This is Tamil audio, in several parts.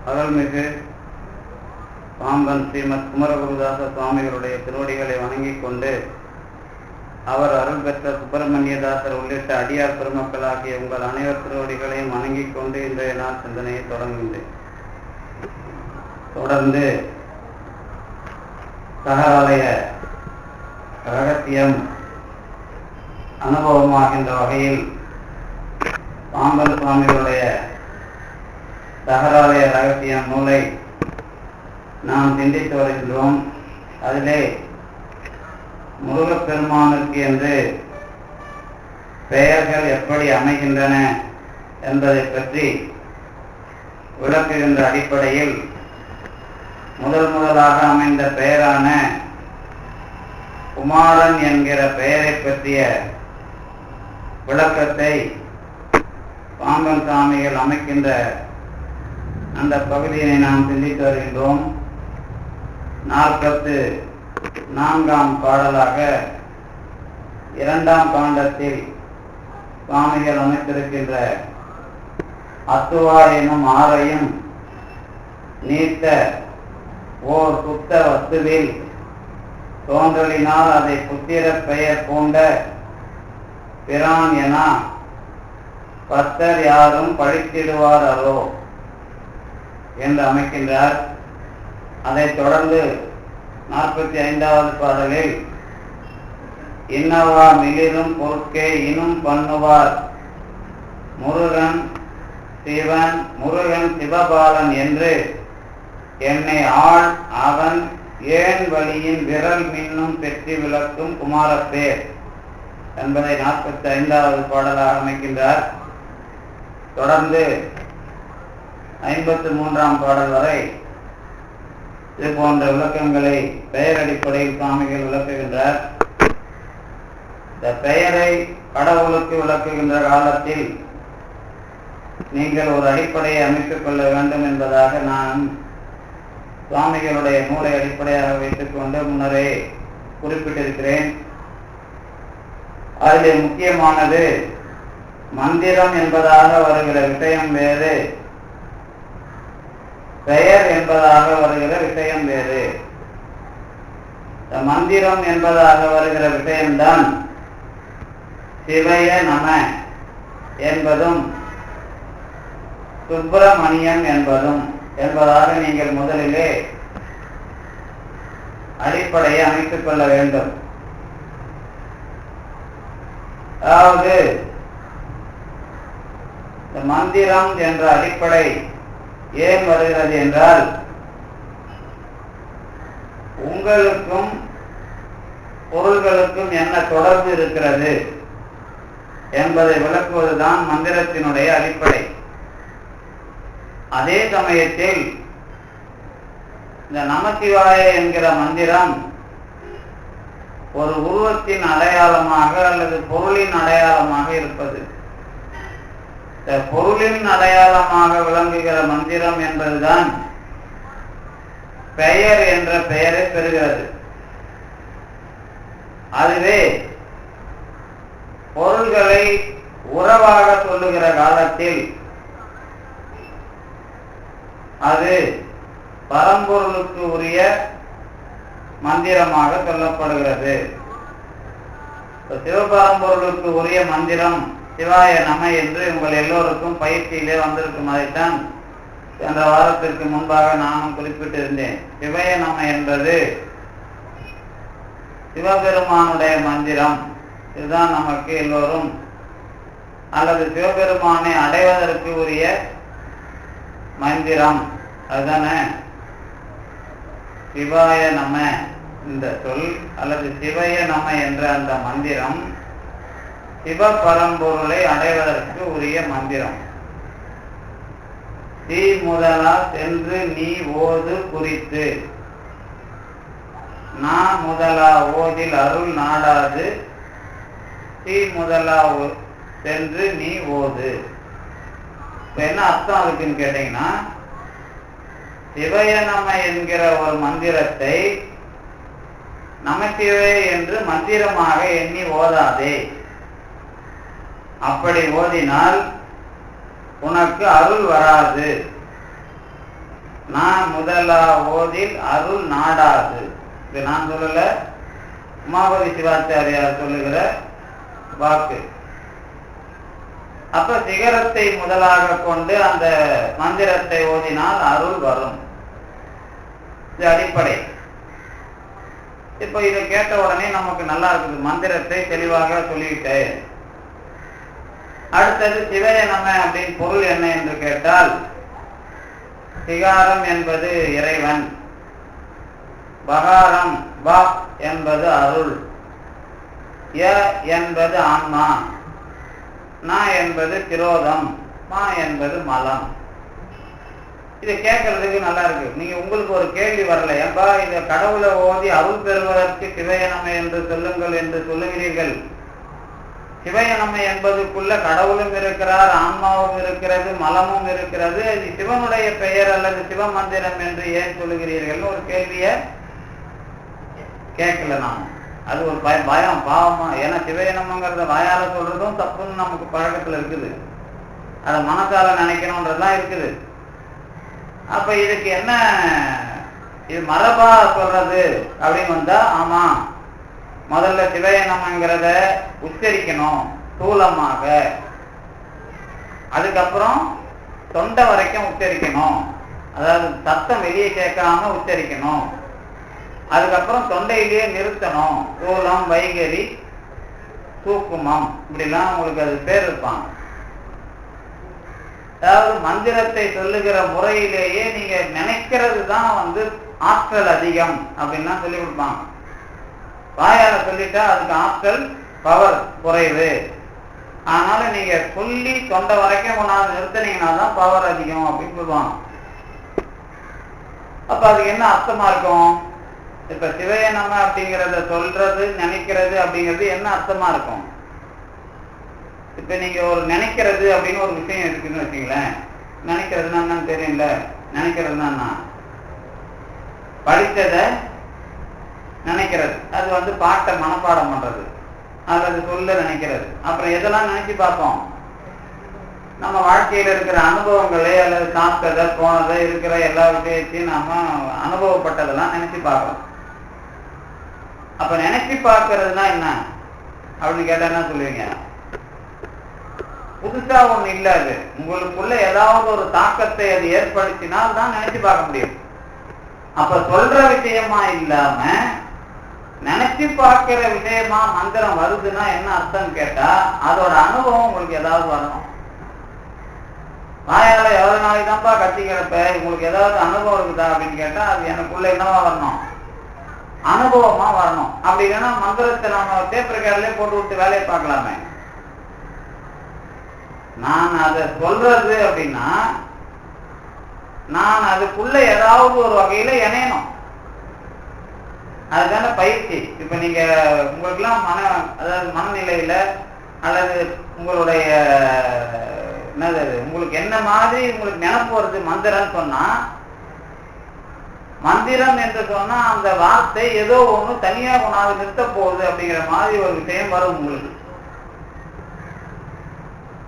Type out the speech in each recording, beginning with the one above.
அருள்மிகு பாம்பன் ஸ்ரீமத் குமரகுருதாச சுவாமிகளுடைய திருவடிகளை வணங்கிக் கொண்டு அவர் அருள் பெற்ற சுப்பிரமணியதாசர் உள்ளிட்ட அடியார் பெருமக்களாகிய உங்கள் அனைவர் திருவடிகளையும் வணங்கிக் கொண்டு இன்றைய நாள் சிந்தனையை தொடங்குகின்றேன். தொடர்ந்து சகராலய ரகசியம் அனுபவமாகின்ற வகையில் பாம்பன் சுவாமிகளுடைய சகராலய ரகசியம் நூலை நாம் சிந்தித்து வருகின்றோம். அதிலே முருகப்பெருமானுக்கு என்று பெயர்கள் எப்படி அமைகின்றன என்பதை பற்றி விளக்குகின்ற அடிப்படையில் முதலாக அமைந்த பெயரான குமாரன் என்கிற பெயரை பற்றிய விளக்கத்தை பாம்பன் சுவாமிகள் அமைக்கின்ற அந்த பகுதியை நாம் சிந்தித்து வருகின்றோம். 44ஆம் பாடலாக 2ஆம் காண்டத்தில் சுவாமிகள் அமைத்திருக்கின்ற அத்துவா எனும் ஆரையும் நீத்த ஓர் சுத்த வஸ்துவில் தோன்றலினால் அதை புத்திர பெயர் பூண்ட பிரான் என பத்தர் யாரும் பழித்திடுவார் அரோ என்று அமைக்கின்றார். அதைத் தொடர்ந்து 45வது பாடலில் இன்னவா மிளிரும் பொருட்கே இனும் பண்ணுவார் முருகன் சிவபாலன் என்று என்னை ஆள் அவன் ஏன் வழியின் விரல் மின்னும் பெற்றி விளக்கும் குமாரப்பேர் என்பதை 45வது பாடலாக அமைக்கின்றார். தொடர்ந்து 53ஆம் பாடல் வரை இது போன்ற விளக்கங்களை பெயர் அடிப்படையில் சுவாமிகள் விளக்குகின்றார். இந்த பெயரை கடவுளுக்கு விளக்குகின்ற காலத்தில் நீங்கள் ஒரு அடிப்படையை அமைத்துக் கொள்ள வேண்டும் என்பதாக நான் சுவாமிகளுடைய நூலை அடிப்படையாக வைத்துக் கொண்டு முன்னரே குறிப்பிட்டிருக்கிறேன். அதில் முக்கியமானது மந்திரம் என்பதாக வருகிற விஷயம் வேறு, பெயர் என்பதாக வருகிற விஷயம் வேறு. மந்திரம் என்பதாக வருகிற விஷயம்தான் சிவய நம என்பதும் சுப்பிரமணியம் என்பதாக நீங்கள் முதலிலே அடிப்படையை அமைத்துக் கொள்ள வேண்டும். அதாவது இந்த மந்திரம் என்ற அடிப்படை ஏன் வருகிறது என்றால், உங்களுக்கும் பொருள்களுக்கும் என்ன தொடர்பு இருக்கிறது என்பதை விளக்குவதுதான் மந்திரத்தினுடைய அடிப்படை. அதே சமயத்தில் இந்த நமசிவாய என்கிற மந்திரம் ஒரு உருவத்தின் அடையாளமாக அல்லது பொருளின் அடையாளமாக இருப்பது. பொருளின் அடையாளமாக விளங்குகிற மந்திரம் என்பதுதான் பெயர் என்ற பெயரை பெறுகிறது. அதுவே பொருள்களை உறவாக சொல்லுகிற காலத்தில் அது பரம்பொருளுக்கு உரிய மந்திரமாக சொல்லப்படுகிறது. சிவபரம்பொருளுக்கு உரிய மந்திரம் சிவாய நம என்று உங்கள் எல்லோருக்கும் பயிற்சியிலே வந்திருக்கும். அதைத்தான் சென்ற வாரத்திற்கு முன்பாக நானும் குறிப்பிட்டிருந்தேன். சிவய நம என்பது சிவபெருமானுடைய மந்திரம். இதுதான் நமக்கு எல்லோரும் அல்லது சிவபெருமானை அடைவதற்கு உரிய மந்திரம். அதுதானே சிவாய நம இந்த சொல் அல்லது சிவய நம என்ற அந்த மந்திரம் சிவபரம்பொருளை அடைவதற்கு உரிய மந்திரம். தீ முதலா சென்று நீ ஓது குறித்து நான் முதலா ஓதில் அருள் நாடாது தீ முதலா சென்று நீ ஓது. என்ன அர்த்தம் அதுக்குன்னு கேட்டீங்கன்னா, சிவய நம என்கிற ஒரு மந்திரத்தை நமசிவே என்று மந்திரமாக எண்ணி ஓதாதே. அப்படி ஓதினால் உனக்கு அருள் வராது. நான் முதலா ஓதில் அருள் நாடாது. இது நான் சொல்லல, உமாபதி சிவாச்சாரியார் சொல்லுகிற வாக்கு. அப்ப சிகரத்தை முதலாக கொண்டு அந்த மந்திரத்தை ஓதினால் அருள் வரும். இது அடிப்படை. இப்ப இதை கேட்ட உடனே நமக்கு நல்லா இருக்குது, மந்திரத்தை தெளிவாக சொல்லிவிட்டேன். அடுத்தது சிவய நம அப்படின்னு பொருள் என்ன என்று கேட்டால், சிகாரம் என்பது இறைவன், பகாரம் பா என்பது அருள், ய என்பது ஆன்மா, நா என்பது திரோதம், மா என்பது மலம். இதை கேட்கறதுக்கு நல்லா இருக்கு. நீங்க உங்களுக்கு ஒரு கேள்வி வரல, ஏன்பா இதை கடவுளை ஓதி அருள் பெறுவதற்கு சிவயனமை என்று சொல்லுங்கள் என்று சொல்லுகிறீர்கள். சிவயனமை என்பதுக்குள்ள கடவுளும் இருக்கிறார், ஆன்மாவும் இருக்கிறது, மலமும் இருக்கிறது. இது சிவனுடைய பெயர் அல்லது சிவமந்திரம் என்று ஏன் சொல்லுகிறீர்கள் ஒரு கேள்விய கேட்கல நாம். அது ஒரு பயம், பாவமா. ஏன்னா சிவயனம்ங்கிறத வாயால சொல்றதும் தப்புன்னு நமக்கு பழக்கத்துல இருக்குது, அதை மனசால நினைக்கணும்ன்றதுலாம் இருக்குது. அப்ப இதுக்கு என்ன, இது மரபா சொல்றது அப்படின்னு வந்தா, ஆமா முதல்ல சிவயனம்ங்கிறத உச்சரிக்கணும் ஸ்தூலமாக, அதுக்கப்புறம் தொண்டை வரைக்கும் உச்சரிக்கணும், அதாவது சத்தம் வெளியே கேட்காம உச்சரிக்கணும், அதுக்கப்புறம் தொண்டையிலேயே நிறுத்தணும். ஸ்தூலம், வைகரி, தூக்குமம், இப்படிலாம் உங்களுக்கு அது பேர் இருப்பாங்க. அதாவது மந்திரத்தை சொல்லுகிற முறையிலேயே நீங்க நினைக்கிறது தான் ஆற்றல் அதிகம் அப்படின்லாம் சொல்லி கொடுப்பாங்க. வாயால சொல்லிட்டா அதுக்கு ஆற்றல் பவர் குறைவு. அதனால நீங்க சொல்லி தொண்டை வரைக்கும் கொண்டாந்து நிறுத்தினீங்கன்னா தான் பவர் அதிகம் அப்படின்னு சொல்லுவாங்க. அப்ப அதுக்கு என்ன அர்த்தமா இருக்கும்? இப்ப சிவயனம அப்படிங்கிறத சொல்றது, நினைக்கிறது அப்படிங்கிறது என்ன அர்த்தமா இருக்கும்? இப்ப நீங்க ஒரு நினைக்கிறது அப்படின்னு ஒரு விஷயம் இருக்குன்னு வச்சுங்களேன். நினைக்கிறதுனா என்னன்னு தெரியல. நினைக்கிறதுனா என்ன? படித்தத நினைக்கிறது, அது பாட்டை மனப்பாடம் பண்றது, அல்லது சொல்ல நினைக்கிறது. அப்புறம் எதெல்லாம் நினைச்சு பார்ப்போம்? நம்ம வாழ்க்கையில இருக்கிற அனுபவங்களே அல்லது சாப்பிட்டதை, போனதை, இருக்கிற எல்லா விஷயத்தையும் நம்ம அனுபவப்பட்டதெல்லாம் நினைச்சு பார்க்கறோம். அப்ப நினைச்சு பார்க்கறதுனா என்ன அப்படின்னு கேட்டா என்ன சொல்லுவீங்க? புதுசா ஒண்ணு இல்ல, அது உங்களுக்குள்ள ஏதாவது ஒரு தாக்கத்தை அது ஏற்படுத்தினால் தான் நினைச்சு பார்க்க முடியும். அப்ப சொல்ற விஷயமா இல்லாம நினைச்சு பார்க்கிற விஷயமா மந்திரம் வருதுன்னா என்ன அர்த்தம் கேட்டா, அதோட அனுபவம் உங்களுக்கு ஏதாவது வரணும். வாயால எவ்வளவு நாளைக்கு தான்ப்பா கத்தி கிடப்ப, உங்களுக்கு ஏதாவது அனுபவம் இருக்குதா அப்படின்னு கேட்டா, அது எனக்குள்ள என்னவா வரணும்? அனுபவமா வரணும். அப்படி இல்லைன்னா மந்திரத்தை நம்ம டேப் ரெக்கார்ட்லயே போட்டு விட்டு வேலையை பார்க்கலாமே. நான் அதை சொல்றது அப்படின்னா நான் அதுக்குள்ள ஏதாவது ஒரு வகையில இணையணும். அதுதானே பயிற்சி. இப்ப நீங்க உங்களுக்கெல்லாம் அதாவது மனநிலையில அல்லது உங்களுடைய என்னது, உங்களுக்கு என்ன மாதிரி உங்களுக்கு நினைப்பு வருது மந்திரம் சொன்னா, மந்திரம் என்று சொன்னா அந்த வார்த்தை ஏதோ ஒண்ணு தனியா கொண்டாந்து நிறுத்த போகுது அப்படிங்கிற மாதிரி ஒரு விஷயம் வரும் உங்களுக்கு.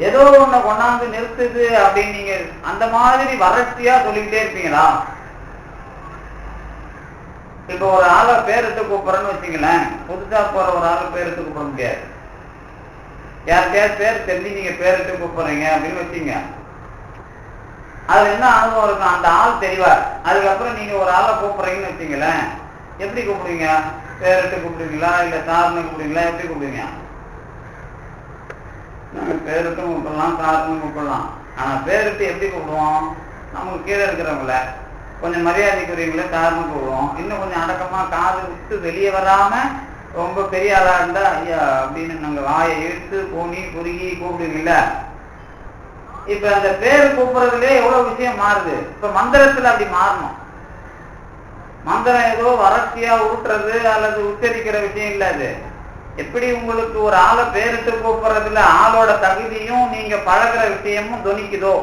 ஏதோ ஒண்ணு கொண்டாந்து நிறுத்துது அப்படின்னு நீங்க அந்த மாதிரி வறட்சியா சொல்லிக்கிட்டே இருப்பீங்களா? இப்ப ஒரு ஆளை பேரிட்டு கூப்பிடுறேன்னு வச்சுங்களேன், புதுசா போற ஒரு ஆளை பேரிட்டு கூப்பிட முடியாது. யாருக்கையாவது பேர் தெரிஞ்சு நீங்க பேரிட்டு கூப்பிடுறீங்க அப்படின்னு வச்சுங்க, அது என்ன அனுபவம் இருக்கும்? அந்த ஆள் தெரிவார். அதுக்கப்புறம் நீங்க ஒரு ஆளை கூப்பிடுறீங்கன்னு வச்சுங்களேன், எப்படி கூப்பிடுவீங்க? பேரிட்டு கூப்பிடுவீங்களா இல்ல சார்னு கூப்பிடுவீங்களா? எப்படி கூப்பிடுவீங்க? நாங்க பேரிட்டும் கூப்பிடலாம், சார்னு கூப்பிடலாம். ஆனா பேரிட்டு எப்படி கூப்பிடுவோம்? நமக்கு கீழே இருக்கிறவங்கள கொஞ்சம் மரியாதைக்குரியவங்கள சார்னு கூப்பிடுவோம். இன்னும் கொஞ்சம் அடக்கமா காது விட்டு வெளியே வராம ரொம்ப பெரிய ஆளா இருந்தா ஐயா அப்படின்னு நாங்க வாயை இழுத்து போனி குறுகி கூப்பிடுவீங்கல்ல. இப்ப அந்த பேரு கூப்பிடுறதுலே எவ்வளவு விஷயம் மாறுது. இப்ப மந்திரத்துல அப்படி மாறணும். மந்திரம் ஏதோ வறட்சியா ஊட்டுறது அல்லது உச்சரிக்கிற விஷயம் இல்ல. அது எப்படி உங்களுக்கு ஒரு ஆளை பேரிட்டு கூப்பிடுறதுல ஆளோட தகுதியும் நீங்க பழகிற விஷயமும் துணிக்குதோ,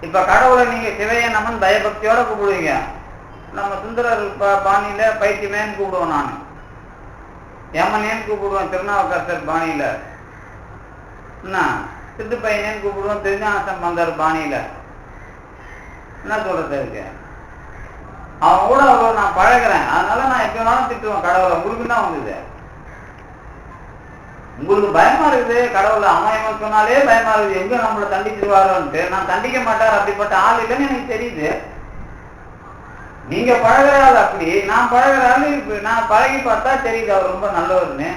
இப்ப கடவுளை நீங்க சிவயனமன் பயபக்தியோட கூப்பிடுவீங்க. நம்ம சுந்தரர் பாணியில பைத்தியமேன்னு கூப்பிடுவோம், நான் யமனேன்னு கூப்பிடுவோம் திருநாவுக்கரசர் பாணியில, என்ன சித்து பையனேன்னு கூப்பிடுவோம் திருஞான சம்பந்தர் பாணியில. என்ன சொல்றது இருக்கு? அவன் கூட அவ்வளோ நான் பழகிறேன், அதனால நான் எப்ப வேணாலும் திட்டுவேன் கடவுளை. உங்களுக்கு தான் வந்தது, உங்களுக்கு பயமா இருக்குது கடவுளை அமாயமா சொன்னாலே பயமா இருக்குது, எங்க நம்மளை தண்டிச்சிருவாரோன்ட்டு. நான் தண்டிக்க மாட்டார், அப்படிப்பட்ட ஆள் இல்லைன்னு எனக்கு தெரியுது. நீங்க பழகிறாள் அப்படி, நான் பழகிறாள் நான் பழகி பார்த்தா தெரியுது அவர் ரொம்ப நல்லவர்னு.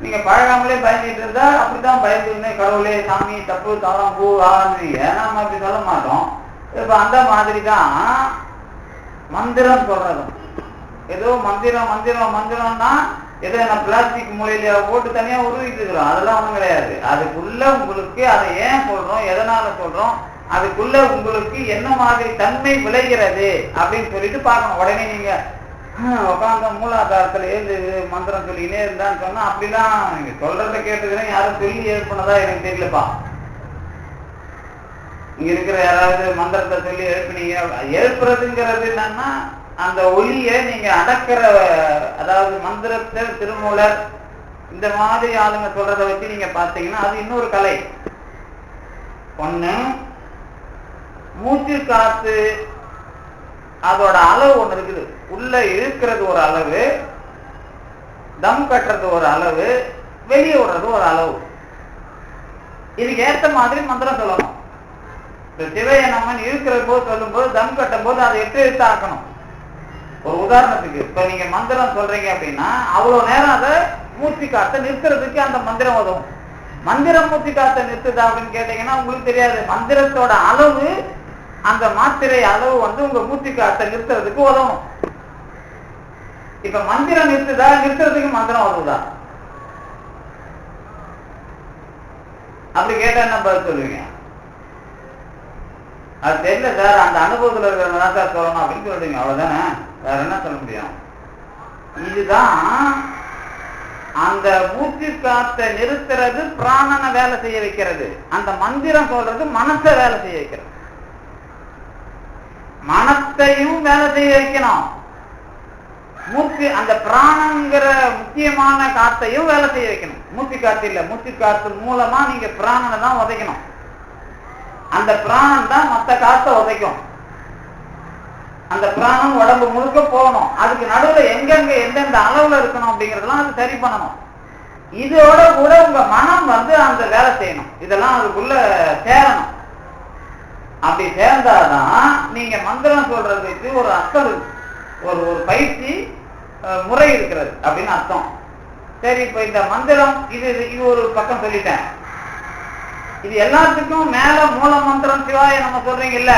நீங்க பழகாமலே பயந்துட்டு இருந்தா அப்படித்தான் பயந்துன்னு கடவுளே சாமி தப்பு தவறாம் பூ ஆரம்பிங்க, நம்ம அப்படி சொல்ல மாட்டோம். இப்ப அந்த மாதிரி தான் மந்திரம் சொல்றதும். ஏதோ மந்திரம் மந்திரம் மந்திரம்னா ஏதோ நான் பிளாஸ்டிக் மூலையில போட்டு தனியா உருவிட்டு இருக்கிறோம், அதெல்லாம் ஒண்ணும் கிடையாது. அதுக்குள்ள உங்களுக்கு அதை ஏன் சொல்றோம், எதனால சொல்றோம், அதுக்குள்ள உங்களுக்கு என்ன மாதிரி தன்மை விளைகிறது அப்படின்னு சொல்லிட்டு பார்க்கணும். உடனே நீங்க உட்காந்த மூலாதாரத்துல ஏழு மந்திரம் சொல்லினே இருந்தான்னு சொன்னா அப்படிலாம் நீங்க சொல்றத கேட்டுக்கிறேன், யாரும் சொல்லி எழுப்பினதா எனக்கு தெரியலப்பா. இங்க இருக்கிற யாராவது மந்திரத்தை சொல்லி எழுப்பினீங்க? எழுப்புறதுங்கிறது என்னன்னா அந்த ஒளியை நீங்க அடக்கிற, அதாவது மந்திரத்தை திருமூலர் இந்த மாதிரி ஆளுங்க சொல்றதை வச்சு நீங்க பார்த்தீங்கன்னா அது இன்னொரு கலை. ஒண்ணு மூச்சு காத்து, அதோட அளவு ஒண்ணு இருக்குது. உள்ள இழுக்கிறது ஒரு அளவு, தம் கட்டுறது ஒரு அளவு, வெளியே விடுறது ஒரு அளவு. இதுக்கு ஏற்ற மாதிரி மந்திரம் சொல்லணும். சிவையை நம்ம இழுக்கிற போது சொல்லும் போது தம் கட்டும் போது அதை 8 எழுத்து ஆக்கணும். ஒரு உதாரணத்துக்கு இப்ப நீங்க மந்திரம் சொல்றீங்க அப்படின்னா அவ்வளவு நேரம் அதை மூச்சு காத்த நிறுத்துறதுக்கு அந்த மந்திரம் உதவும். மந்திரம் மூச்சு காத்த நிறுத்துதா அப்படின்னு கேட்டீங்கன்னா உங்களுக்கு தெரியாது. மந்திரத்தோட அளவு, அந்த மாத்திரை அளவு உங்க மூச்சு காத்த நிறுத்துறதுக்கு உதவும். இப்ப மந்திரம் நிறுத்துதா, நிறுத்துறதுக்கு மந்திரம் உதவுதா? அப்படி கேட்டா என்ன பதில் சொல்லுவீங்க? அது தெரியல சார், அந்த அனுபவத்துல இருக்கிறவங்க தான் சார் சொல்லணும் அப்படின்னு சொல்றீங்க, அவ்வளவுதானே, வேற என்ன சொல்ல முடியும்? இதுதான் அந்த மூச்சு காத்த நிறுத்துறது பிராணனை வேலை செய்ய வைக்கிறது, அந்த மந்திரம் சொல்றது மனசை வேலை செய்ய வைக்கிறது. மனத்தையும் வேலை செய்ய வைக்கணும், மூச்சு அந்த பிராணங்கிற முக்கியமான காத்தையும் வேலை செய்ய வைக்கணும். மூச்சு காத்து இல்ல, மூச்சு காத்து மூலமா நீங்க பிராணனை தான் உதைக்கணும். அந்த பிராணம் தான் மற்ற காத்தை உதைக்கும். அந்த பிராணம் உடம்பு முழுக்க போகணும். அதுக்கு நடுவுல எங்கெங்க எந்தெந்த அளவுல இருக்கணும் அப்படிங்கறதெல்லாம் அது சரி பண்ணணும். இதோட கூட உங்க மனம் அந்த வேலை செய்யணும். இதெல்லாம் அதுக்குள்ள சேரணும். அப்படி சேர்ந்தாதான் நீங்க மந்திரம் சொல்றதுக்கு ஒரு அர்த்தம் இருக்கு, ஒரு பயிற்சி முறை இருக்கிறது அப்படின்னு அர்த்தம். சரி, இப்ப இந்த மந்திரம் இது ஒரு பக்கம் சொல்லிட்டேன். இது எல்லாத்துக்கும் மேல மூல மந்திரம் சிவாய நம்ம சொல்றீங்க இல்ல,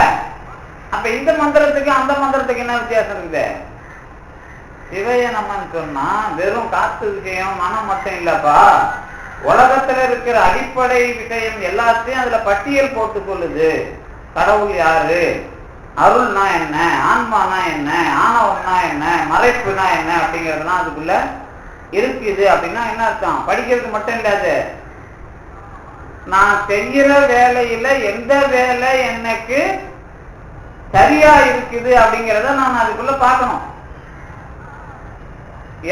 அப்ப இந்த மந்திரத்துக்கு அந்த மந்திரத்துக்கு என்ன வித்தியாசம் இருக்குது? சிவைய நம்மன்னு சொன்னா வெறும் காத்து விஷயம் மனம் மட்டும் இல்லப்பா, உலகத்துல இருக்கிற அடிப்படை விஷயம் எல்லாத்தையும் அதுல பட்டியல் போட்டு சொல்லுது. கடவுள் யாரு, அருள்னா என்ன, ஆன்மானா என்ன, ஆணவம்னா என்ன, மறைப்புனா என்ன அப்படிங்கறதுலாம் அதுக்குள்ள இருக்குது. அப்படின்னா என்ன அர்த்தம்? படிக்கிறது மட்டும் இல்லாது, நான் செய்யற வேலையில எந்த வேலை எனக்கு சரியா இருக்குது அப்படிங்கிறத நான் அதுக்குள்ள பார்க்கணும்.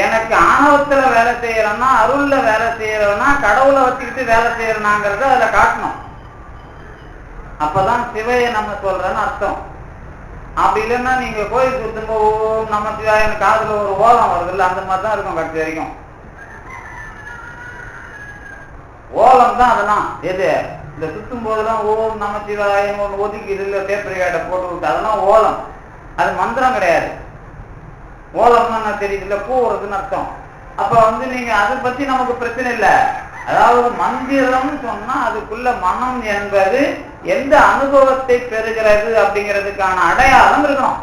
எனக்கு ஆணவத்துல வேலை செய்யறேன்னா, அருள்ல வேலை செய்யறேன்னா, கடவுளை வச்சுக்கிட்டு வேலை செய்யறாங்கிறத அதுல காட்டணும். அப்பதான் சிவையை நம்ம சொல்றேன்னு அர்த்தம். அப்படி இல்லைன்னா நீங்க கோயில் சுத்தும்போது ஓம் நம சிவாய காதுல ஒரு ஓலம் வருது இல்லை, அந்த மாதிரிதான் இருக்கும் கடைசி வரைக்கும். ஓலம் தான் அதெல்லாம். எது இந்த சுத்தும் போதுதான் ஓம் நம சிவாய ஒன்று ஒதுக்கி இதுல பேப்பர் காட்டை போட்டு விட்டு அதெல்லாம் ஓலம், அது மந்திரம் கிடையாது. ஓலம்னா தெரியுதுல்ல, பூவுறதுன்னு அர்த்தம். அப்ப நீங்க அதை பத்தி நமக்கு பிரச்சனை இல்லை. அதாவது மந்திரம் சொன்னா அதுக்குள்ள மனம் என்பது எந்த அனுபவத்தை பெறுகிறது அப்படிங்கிறதுக்கான அடையாளம் இருக்கணும்.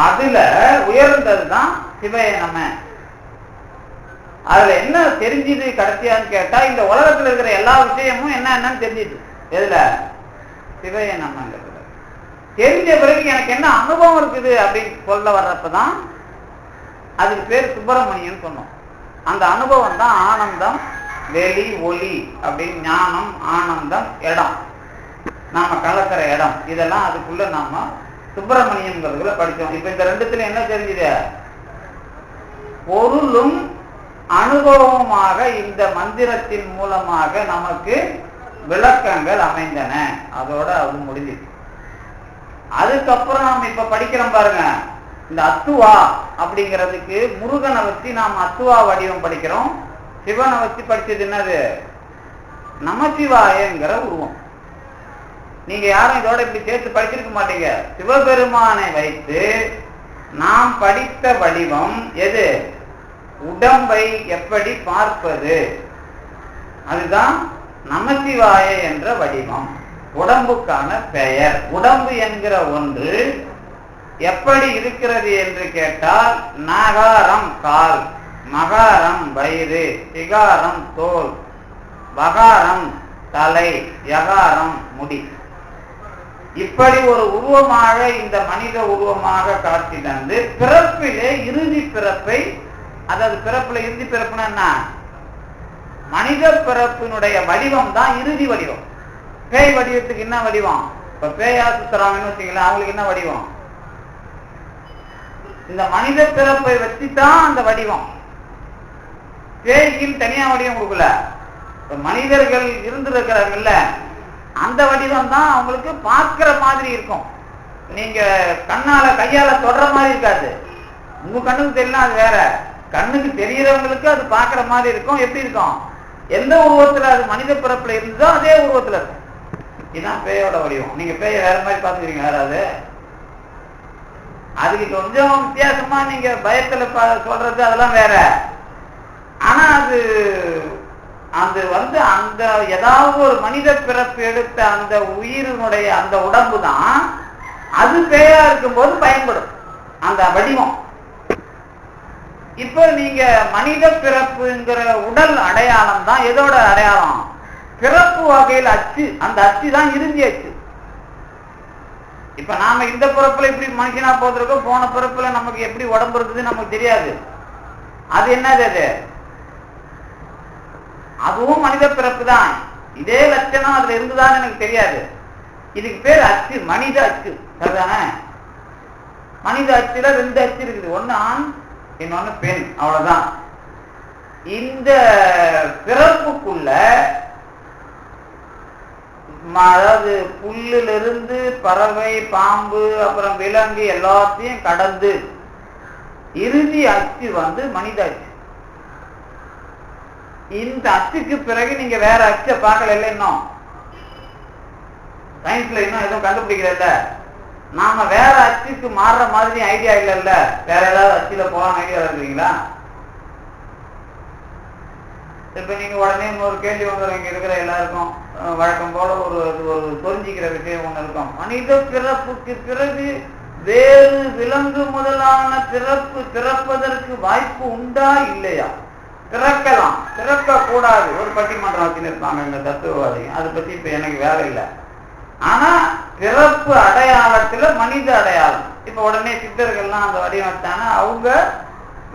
அதுல உயர்ந்ததுதான் சிவைய நம்ம. அதுல என்ன தெரிஞ்சுது கடைசியான்னு கேட்டா, இந்த உலகத்துல இருக்கிற எல்லா விஷயமும் என்னன்னு தெரிஞ்சுது. எதுல? சிவைய நம்மங்கிறது. தெரிஞ்ச பிறகு எனக்கு என்ன அனுபவம் இருக்குது அப்படின்னு சொல்ல வர்றப்பதான் அதுக்கு பேர் சுப்பிரமணியன் சொன்னோம். அந்த அனுபவம் தான் ஆனந்தம், வெளி, ஒளி அப்படின்னு. ஞானம், ஆனந்தம், இடம், நாம கலக்கிற இடம், இதெல்லாம் அதுக்குள்ள நாம சுப்பிரமணியம்ங்கிறதுல படிச்சோம். இப்ப இந்த ரெண்டுத்துல என்ன தெரிஞ்சுது? பொருளும் அனுபவமாக இந்த மந்திரத்தின் மூலமாக நமக்கு விளக்கங்கள் அமைந்தன. அதோட அது முடிஞ்சுது. அதுக்கப்புறம் நம்ம இப்ப படிக்கிறோம் பாருங்க, இந்த அத்துவா அப்படிங்கிறதுக்கு முருகனை வச்சு நாம் அத்துவா வடிவம் படிக்கிறோம். சிவனை வச்சு படிச்சது என்னது? நமசிவாயங்கிற உருவம். நீங்க யாரும் இதோட இப்படி சேர்த்து படிச்சிருக்க மாட்டீங்க. சிவபெருமானை வைத்து நாம் படித்த வடிவம் எது? உடம்பை எப்படி பார்ப்பது, அதுதான் நமசிவாய என்ற வடிவம். உடம்புக்கான பெயர். உடம்பு என்கிற ஒன்று எப்படி இருக்கிறது என்று கேட்டால், நகாரம் கால், மகாரம் வயிறு, சிகாரம் தோல், வகாரம் தலை, யகாரம் முடி. இப்படி ஒரு உருவமாக இந்த மனித உருவமாக காட்சி தந்து பிறப்பிலே இறுதி பிறப்பை, அதாவது பிறப்புல இறுதி பிறப்புனா என்ன? மனித பிறப்பினுடைய வடிவம் தான் இறுதி வடிவம். பேய் வடிவத்துக்கு என்ன வடிவம்? இப்ப பேயா சுத்துறாங்கன்னு வச்சுக்கலாம், அவங்களுக்கு என்ன வடிவம்? இந்த மனித பிறப்பை வச்சுதான் அந்த வடிவம். பேய்க்குன்னு தனியா வடிவம் கொடுக்கல. இப்ப மனிதர்கள் இருந்திருக்கிறாங்கல்ல, அந்த வடிவம் தான் அவங்களுக்கு பார்க்கிற மாதிரி இருக்கும். நீங்க கண்ணால கையால தொடர மாதிரி இருக்காது. உங்க கண்ணுக்கு தெரியலாம், அது வேற. கண்ணுக்கு தெரியறவங்களுக்கு அது பார்க்கிற மாதிரி இருக்கும். எப்படி இருக்கும்? எந்த உருவத்துல அது மனித பிறப்புல இருந்ததோ அதே உருவத்துல இருக்கும். இதுதான் பேயோட வடிவம். நீங்க பேய வேற மாதிரி பார்த்துக்கிறீங்க யாராவது? அதுக்கு கொஞ்சம் வித்தியாசமா நீங்க பயத்துல சொல்றது அதெல்லாம் வேற. ஆனா அது அது வந்து அந்த ஏதாவது ஒரு மனித பிறப்பு எடுத்த அந்த உயிரினுடைய அந்த உடம்பு தான் அது பேயா இருக்கும்போது பயன்படும் அந்த வடிவம். இப்ப நீங்க மனித பிறப்புங்கிற உடல் அடையாளம் தான் எதோட அடையாளம்? பிறப்பு வகையில் அச்சு. அந்த அச்சு தான் இறுதி அச்சு. இப்ப நாம இந்த பிறப்புல இப்படி மனுஷனா போந்திருக்கோம், போன பிறப்புல நமக்கு எப்படி உடம்பு இருக்குது நமக்கு தெரியாது. அது என்னது? அது அதுவும் மனித பிறப்பு தான். இதே லட்சணம் அதுல இருந்துதான் எனக்கு தெரியாது. இதுக்கு பேர் அச்சு, மனித அச்சு. சரிதானே? மனித அச்சுல 2 அச்சு இருக்குது. ஒன்னு ஆண், இன்னொன்னு பெண். அவ்வளவுதான். இந்த பிறப்புக்குள்ள அதாவது புல்லிலிருந்து பறவை, பாம்பு, அப்புறம் விலங்கு எல்லாத்தையும் கடந்து இறுதி அச்சு வந்து மனித அச்சு. இந்த அச்சுக்கு பிறகு நீங்க வேற அச்சை பார்க்கல. இன்னும் சயின்ஸ்ல இன்னும் எதுவும் கண்டுபிடிக்கல. நாம வேற அச்சுக்கு மாறுற மாதிரி ஐடியா இல்லைல்ல. வேற ஏதாவது அச்சுல போகலாம் ஐடியா இருக்குங்களா? இப்ப நீங்க உடனே இன்னொரு கேள்வி வந்துடும். இங்க இருக்கிற எல்லாருக்கும் வழக்கம் போல ஒரு புரிஞ்சிக்கிற விஷயம் ஒண்ணு இருக்கும். மனித பிறப்புக்கு பிறகு வேறு விலங்கு முதலான பிறப்பதற்கு வாய்ப்பு உண்டா இல்லையா? பிறக்கலாம், பிறக்க கூடாது. ஒரு பட்டிமன்றம் வச்சுன்னு இருப்பாங்க இந்த தத்துவவாதி. அதை பத்தி இப்ப எனக்கு வேலை இல்லை. ஆனா பிறப்பு அடையாளத்துல மனித அடையாளம். இப்ப உடனே சித்தர்கள்லாம் அந்த வடிவமைச்சானா அவங்க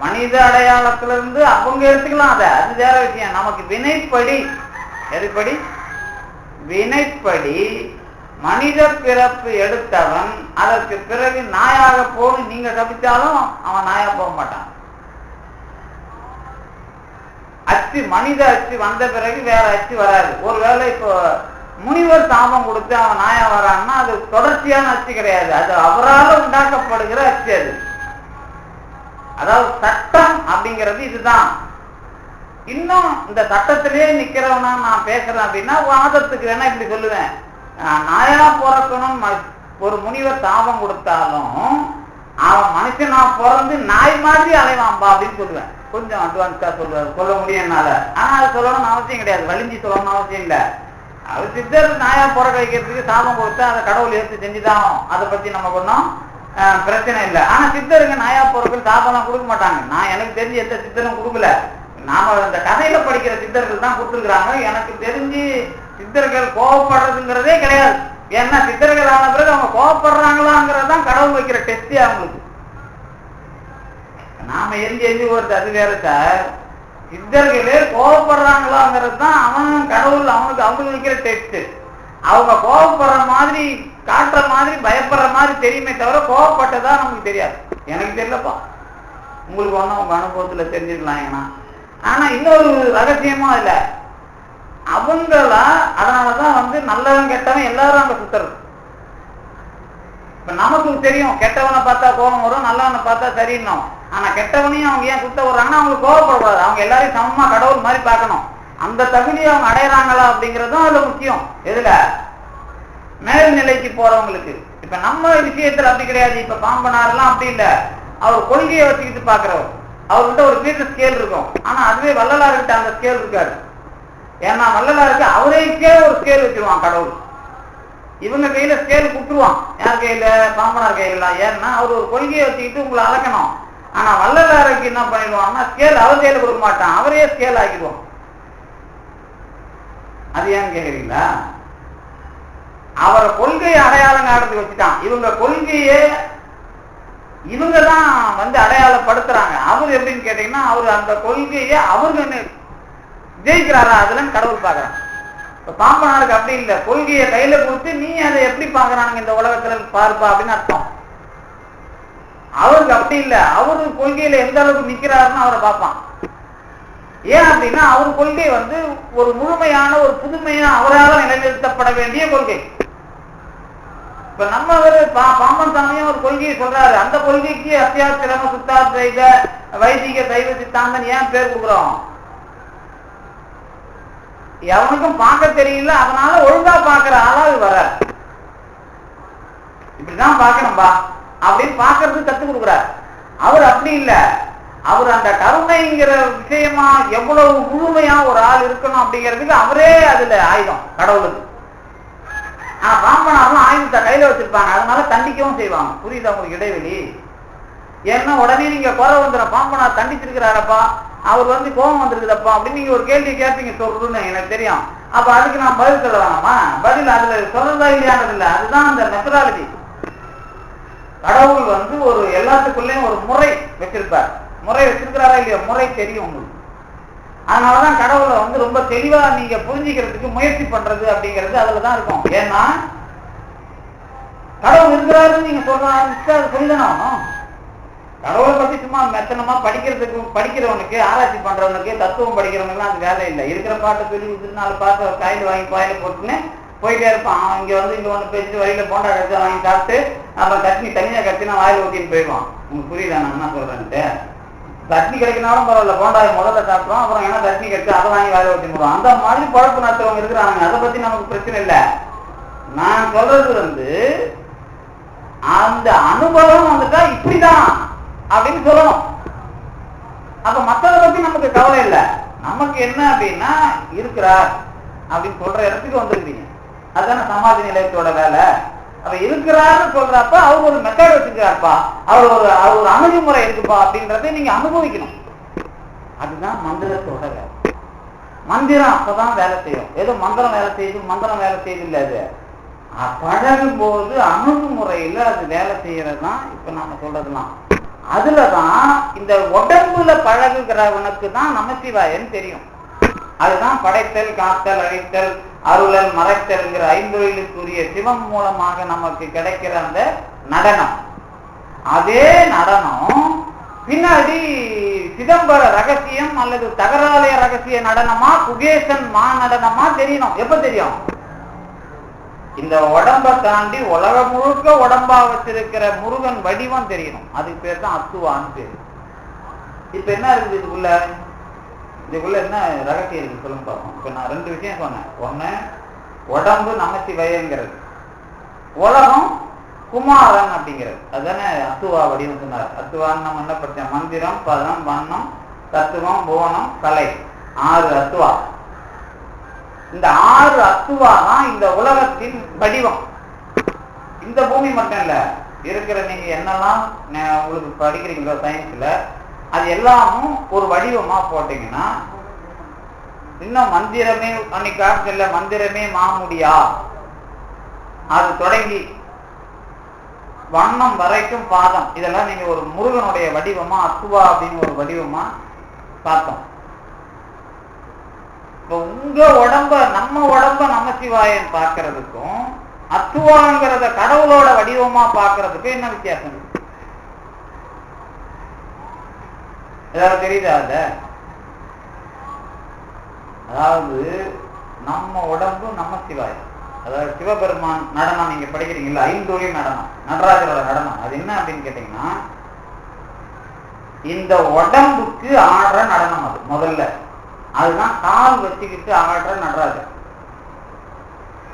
மனித அடையாளத்துல இருந்து அவங்க எடுத்துக்கலாம். அது வேற விஷயம். நமக்கு வினைப்படி, எதுப்படி? வினைப்படி மனித பிறப்பு எடுத்தவன் அதற்கு பிறகு நாயாக போன்னு நீங்க தப்பிச்சாலும் அவன் நாயா போக மாட்டான். அச்சு, மனித அச்சு வந்த பிறகு வேற அச்சு வராது. ஒருவேளை இப்போ முனிவர் சாபம் கொடுத்து அவன் நாயா வரான்னா அது தொடர்ச்சியான அச்சு கிடையாது. அது அவரால் உண்டாக்கப்படுகிற அச்சு. அது அதாவது சட்டம் அப்படிங்கிறது இதுதான். இன்னும் இந்த சட்டத்திலேயே நிக்கிறவனா நான் பேசுறேன் அப்படின்னா வாதத்துக்கு வேணா இப்படி சொல்லுவேன். நாயா பிறக்கணும் ஒரு முனிவர் சாபம் கொடுத்தாலும் அவன் மனுஷனா பிறந்து நாய் மாதிரி அலைவான்பா அப்படின்னு சொல்லுவேன். கொஞ்சம் அட்வான்ஸா சொல்ல முடியும் என்னால. ஆனா அது சொல்லணும்னு அவசியம் கிடையாது. வலிஞ்சி சொல்லணும்னு அவசியம் இல்லை. அவர் சித்தர் நாயா பிறக்க வைக்கிறதுக்கு சாபம் கொடுத்தா அதை கடவுள் எடுத்து செஞ்சுதான். அதை பத்தி நமக்கு ஒன்றும் பிரச்சனை இல்லை. ஆனா சித்தருக்கு நாயா பிறகு சாபம்லாம் கொடுக்க மாட்டாங்க. நான் எனக்கு தெரிஞ்சு எந்த சித்தரும் கொடுக்கல. நாம இந்த கதையில படிக்கிற சித்தர்கள் தான் கொடுத்துருக்குறாங்க. எனக்கு தெரிஞ்சு சித்தர்கள் கோவப்படுறதுங்கிறதே கிடையாது. ஏன்னா சித்தர்கள் ஆன பிறகு அவங்க கோவப்படுறாங்களாங்கிறது தான் கடவுள் வைக்கிற டெஸ்டே அவங்களுக்கு. நாம எஞ்சி வருது அது வேற சார். சித்தர்களே கோவப்படுறாங்களாங்கிறது தான் அவன் கடவுள் அவங்களுக்கு வைக்கிற டெஸ்ட். அவங்க கோவப்படுற மாதிரி காட்டுற மாதிரி பயப்படுற மாதிரி தெரியுமே தவிர கோவப்பட்டதா நமக்கு தெரியாது. எனக்கு தெரியலப்பா, உங்களுக்கு ஒன்றும் உங்க அனுபவத்துல தெரிஞ்சுக்கலாம். ஏன்னா ஆனா இன்னொரு ரகசியமும் இல்ல. அவங்களா அதனாலதான் நல்லவன் கெட்டவன் எல்லாரும் அங்க சுத்துறது. இப்ப இப்ப நமக்கு தெரியும் கெட்டவனை பார்த்தா கோபம் வரும், நல்லவனை பார்த்தா சரின்னும். ஆனா கெட்டவனையும் அவங்க ஏன் சுத்த விடுறாங்கன்னா அவங்களுக்கு கோபப்படக்கூடாது, அவங்க எல்லாரையும் சமமா கடவுள் மாதிரி பார்க்கணும். அந்த தகுதியை அவங்க அடையறாங்களா அப்படிங்கறதும் அதுல முக்கியம். எதுல மேல்நிலைக்கு போறவங்களுக்கு. இப்ப நம்ம விஷயத்துல அப்படி கிடையாது. இப்ப பாம்பனாரெல்லாம் அப்படி இல்லை, அவர் கொள்கையை வச்சுக்கிட்டு பாக்குறவர். அவர்கிட்ட ஒரு மீட்டர் ஸ்கேல் இருக்கும், ஆனா அதுவே வள்ளலார்கிட்ட அந்த ஸ்கேல் இருக்காது. ஏன்னா வள்ளலாருக்கு அவரைக்கே ஒரு ஸ்கேல் வச்சிருவான் கடவுள். இவங்க கையில ஸ்கேல் குடுத்துருவான், யார் கையில? பாம்பனார் கையில. ஏன்னா அவர் ஒரு கொள்கையை வச்சுக்கிட்டு உங்களை அளக்கணும். ஆனா வள்ளலாருக்கு என்ன பண்ணிடுவான்னா ஸ்கேல் அவர் கையில கொடுக்க மாட்டான், அவரே ஸ்கேல் ஆக்கிடுவான். அது ஏன்னு கேக்குறீங்களா? அவரை கொள்கையை அடையாளம் காட்டுறதுக்கு வச்சுட்டான். இவங்க கொள்கையை இவங்கதான் அடையாளப்படுத்துறாங்க. அவர் எப்படின்னு கேட்டீங்கன்னா அவர் அந்த கொள்கையை அவருக்கு ஜெயிக்கிறாரா அதுலன்னு கடவுள் பாக்குறான். இப்ப பாம்பனாருக்கு அப்படி இல்லை, கொள்கையை கையில கொடுத்து நீ அதை எப்படி பாக்குறானுங்க இந்த உலகத்துல பாருப்பா அப்படின்னு அர்த்தம். அவருக்கு அப்படி இல்லை, அவரு கொள்கையில எந்த அளவுக்கு நிக்கிறாருன்னு அவரை பார்ப்பான். ஏன் அப்படின்னா அவர் கொள்கை ஒரு முழுமையான ஒரு புதுமையா அவரால் நிலைநிறுத்தப்பட வேண்டிய கொள்கை. இப்ப நம்ம பாம்பன் சாமியும் ஒரு கொள்கையை சொல்றாரு, அந்த கொள்கைக்கு அத்தியாவசியமா சுத்தாத்வைத வைதிக சைவ சித்தாந்தன் ஏன் பேர் கொடுக்குறோம்? எவனுக்கும் பார்க்க தெரியல, அதனால ஒழுங்கா பாக்குற ஆளாது வர இப்படிதான் பாக்கணும்பா அப்படின்னு பாக்குறதுக்கு கத்து கொடுக்குறாரு. அவர் அப்படி இல்லை, அவர் அந்த கருணைங்கிற விஷயமா எவ்வளவு முழுமையா ஒரு ஆள் இருக்கணும் அப்படிங்கிறதுக்கு அவரே அதுல ஆயுதம் கடவுளுக்கு. ஆனா பாம்பனாரும் ஆயுதத்தை கையில வச்சிருப்பாங்க, அதனால தண்டிக்கவும் செய்வாங்க. புரியுதா உங்களுக்கு இடைவெளி? ஏன்னா உடனே நீங்க குறை வந்துடும், பாம்பனார் தண்டிச்சிருக்கிறாரப்பா, அவர் கோபம் வந்திருக்குதப்பா அப்படின்னு நீங்க ஒரு கேள்வி கேட்பீங்க சொல்றதுன்னு எனக்கு தெரியும். அப்ப அதுக்கு நான் பதில் சொல்ல வேணாமா? பதில் அதுல சொல்றதா இல்லையானது இல்லை, அதுதான் அந்த மெத்தடாலஜி. கடவுள் ஒரு எல்லாத்துக்குள்ளேயும் ஒரு முறை வச்சிருப்பார். முறை வச்சிருக்கிறாரா இல்லையா? முறை தெரியும் உங்களுக்கு. அதனாலதான் கடவுளை ரொம்ப தெளிவா நீங்க புரிஞ்சுக்கிறதுக்கு முயற்சி பண்றது அப்படிங்கிறது அதுலதான் இருக்கும். ஏன்னா கடவுள் இருக்கிறாருன்னு நீங்க சொல்ற ஆரம்பிச்சு அது சொல்லிதானே. கடவுளை பத்தி சும்மா மெத்தனமா படிக்கிறவனுக்கு, ஆராய்ச்சி பண்றவனுக்கு, தத்துவம் படிக்கிறவனுக்கு அது வேலை இல்லை. இருக்கிற பாட்டை சொல்லி கொடுத்துட்டு 4 பாட்டை காயில் வாங்கி கோயில போட்டுன்னு போயிட்டே இருப்பான். அவன் இங்க இங்க ஒண்ணு பேசிட்டு வழியில போண்டா கடிச்சு வாங்கி சாப்பிட்டு அப்புறம் சட்னி தனியா கட்டினா வாயில் ஊட்டின்னு போயிடுவான். உங்களுக்கு புரியுதா நான் என்ன சொல்றேன்ட்டு? சட்னி கிடைக்கினாலும் பரவாயில்ல, போண்டாவை முதல்ல சாப்பிடுவோம், அப்புறம் ஏன்னா சட்னி கிடைச்சு அதை வாங்கி வேலை ஊட்டி போடுவோம். அந்த மாதிரி குழப்பு நடத்துறவங்க இருக்கிறாங்க. அதை பத்தி நமக்கு பிரச்சனை இல்லை. நான் சொல்றது அந்த அனுபவம் இப்படிதான் அப்படின்னு சொல்லணும். அப்ப மற்றதை பத்தி நமக்கு கவலை இல்லை. நமக்கு என்ன அப்படின்னா இருக்கிறார் அப்படின்னு சொல்ற இடத்துக்கு வந்துருக்கீங்க. அதுதானே சமாஜ நிலையத்தோட வேலை. அப்ப இருக்கிறாருன்னு சொல்றப்ப அவர் ஒரு மெத்தட் வச்சுக்கிறாருப்பா, அவர் ஒரு அணுகுமுறை இருக்குப்பா அப்படின்றத நீங்க அனுபவிக்கணும். அதுதான் மந்திரத்தோட வேலை. மந்திரம் அப்பதான் வேலை செய்யும். ஏதோ மந்திரம் வேலை செய்யுது இல்லை. அது பழகும் போது அணுகுமுறையில அது வேலை செய்யறதுதான் இப்ப நாம சொல்றதுலாம். அதுலதான் இந்த உடம்புல பழகுகிறவனுக்கு தான் நமசிவாயன்னு தெரியும். அதுதான் படைத்தல், காத்தல், அழித்தல், அருளல், மறைத்தல்ங்கிற 5 சிவம் மூலமாக நமக்கு கிடைக்கிற அந்த நடனம். அதே நடனம் பின்னாடி சிதம்பர ரகசியம் அல்லது தகராலய ரகசிய நடனமா, குகேசன் மா நடனமா தெரியணும். எப்ப தெரியும்? இந்த உடம்பை தாண்டி உலகம் முழுக்க உடம்பா வச்சிருக்கிற முருகன் வடிவம் தெரியணும். அதுக்கு பேர் தான் அத்துவான்னு பேரு. இப்ப என்ன இருக்குது இதுக்குள்ள என்ன ரகசியம் இருக்கு சொல்லுங்க பார்ப்போம். இப்ப நான் 2 விஷயம் சொன்னேன். ஒண்ணு உடம்பு நமசிவாயங்கிறது, உலகம் குமாரன் அப்படிங்கிறது. அதுதானே அத்துவா வடிவம் சொன்னார். அத்துவான்னு நம்ம என்ன படித்தோம்? மந்திரம், பதம், வண்ணம், தத்துவம், புவனம், கலை, 6 அத்துவா. இந்த 6 அத்துவா தான் இந்த உலகத்தின் வடிவம். இந்த பூமி மட்டும் இல்ல, இருக்கிற நீங்க என்னெல்லாம் உங்களுக்கு படிக்கிறீங்களோ சயின்ஸ்ல, அது எல்லாமும் ஒரு வடிவமா போட்டீங்கன்னா, இன்னும் மந்திரமே அன்னைக்கு காலத்துல மந்திரமே மாமுடியா அது தொடங்கி வண்ணம் வரைக்கும் பாதம், இதெல்லாம் நீங்க ஒரு முருகனுடைய வடிவமா அத்துவா அப்படின்னு ஒரு வடிவமா பார்த்தோம். உங்க உடம்ப நம்ம நமசிவாயன் பார்க்கறதுக்கும் அத்துவாங்கிறத கடவுளோட வடிவமா பார்க்கறதுக்கும் என்ன வித்தியாசம்? ஏதாவது தெரியுதா? அதாவது நம்ம உடம்பு நமசிவாயன், அதாவது சிவபெருமான் நடனம் நீங்க படிக்கிறீங்களா, ஐந்தொழி நடனம், நடராஜரோட நடனம். அது என்ன அப்படின்னு கேட்டீங்கன்னா, இந்த உடம்புக்கு ஆடுற நடனம். அது முதல்ல அதுதான் கால் வச்சுக்கிட்டு ஆடுற நடராஜர்.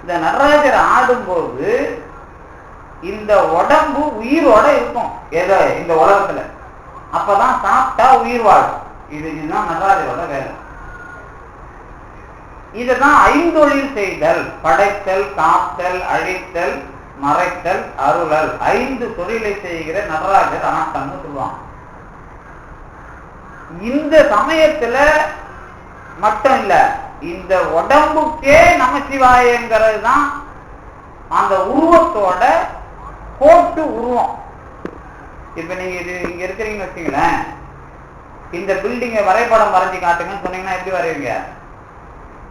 இந்த நடராஜர் ஆடும்போது இந்த உடம்பு உயிரோட இருக்கும் ஏதோ இந்த உலகத்துல. அப்பதான் சாப்பிட்டா உயிர் வாழும். இதுதான் நடராஜரோட வேலை. இதுதான் ஐந்தொழில் செய்தல்: படைத்தல், காத்தல், அழித்தல், மறைத்தல், அருளல். 5 தொழிலை செய்கிற நடராஜர் ஆட்டம்னு சொல்லுவாங்க. இந்த சமயத்துல மட்டும் இல்ல, இந்த உடம்புக்கே நமசிவாயங்கிறது தான் அந்த உருவத்தோட கோட்டு உருவம். இப்ப நீங்க இது இங்க இருக்கிறீங்கன்னு வச்சுங்களேன், இந்த பில்டிங்கை வரைபடம் வரைஞ்சி காட்டுங்கன்னு சொன்னீங்கன்னா எப்படி வரைவீங்க?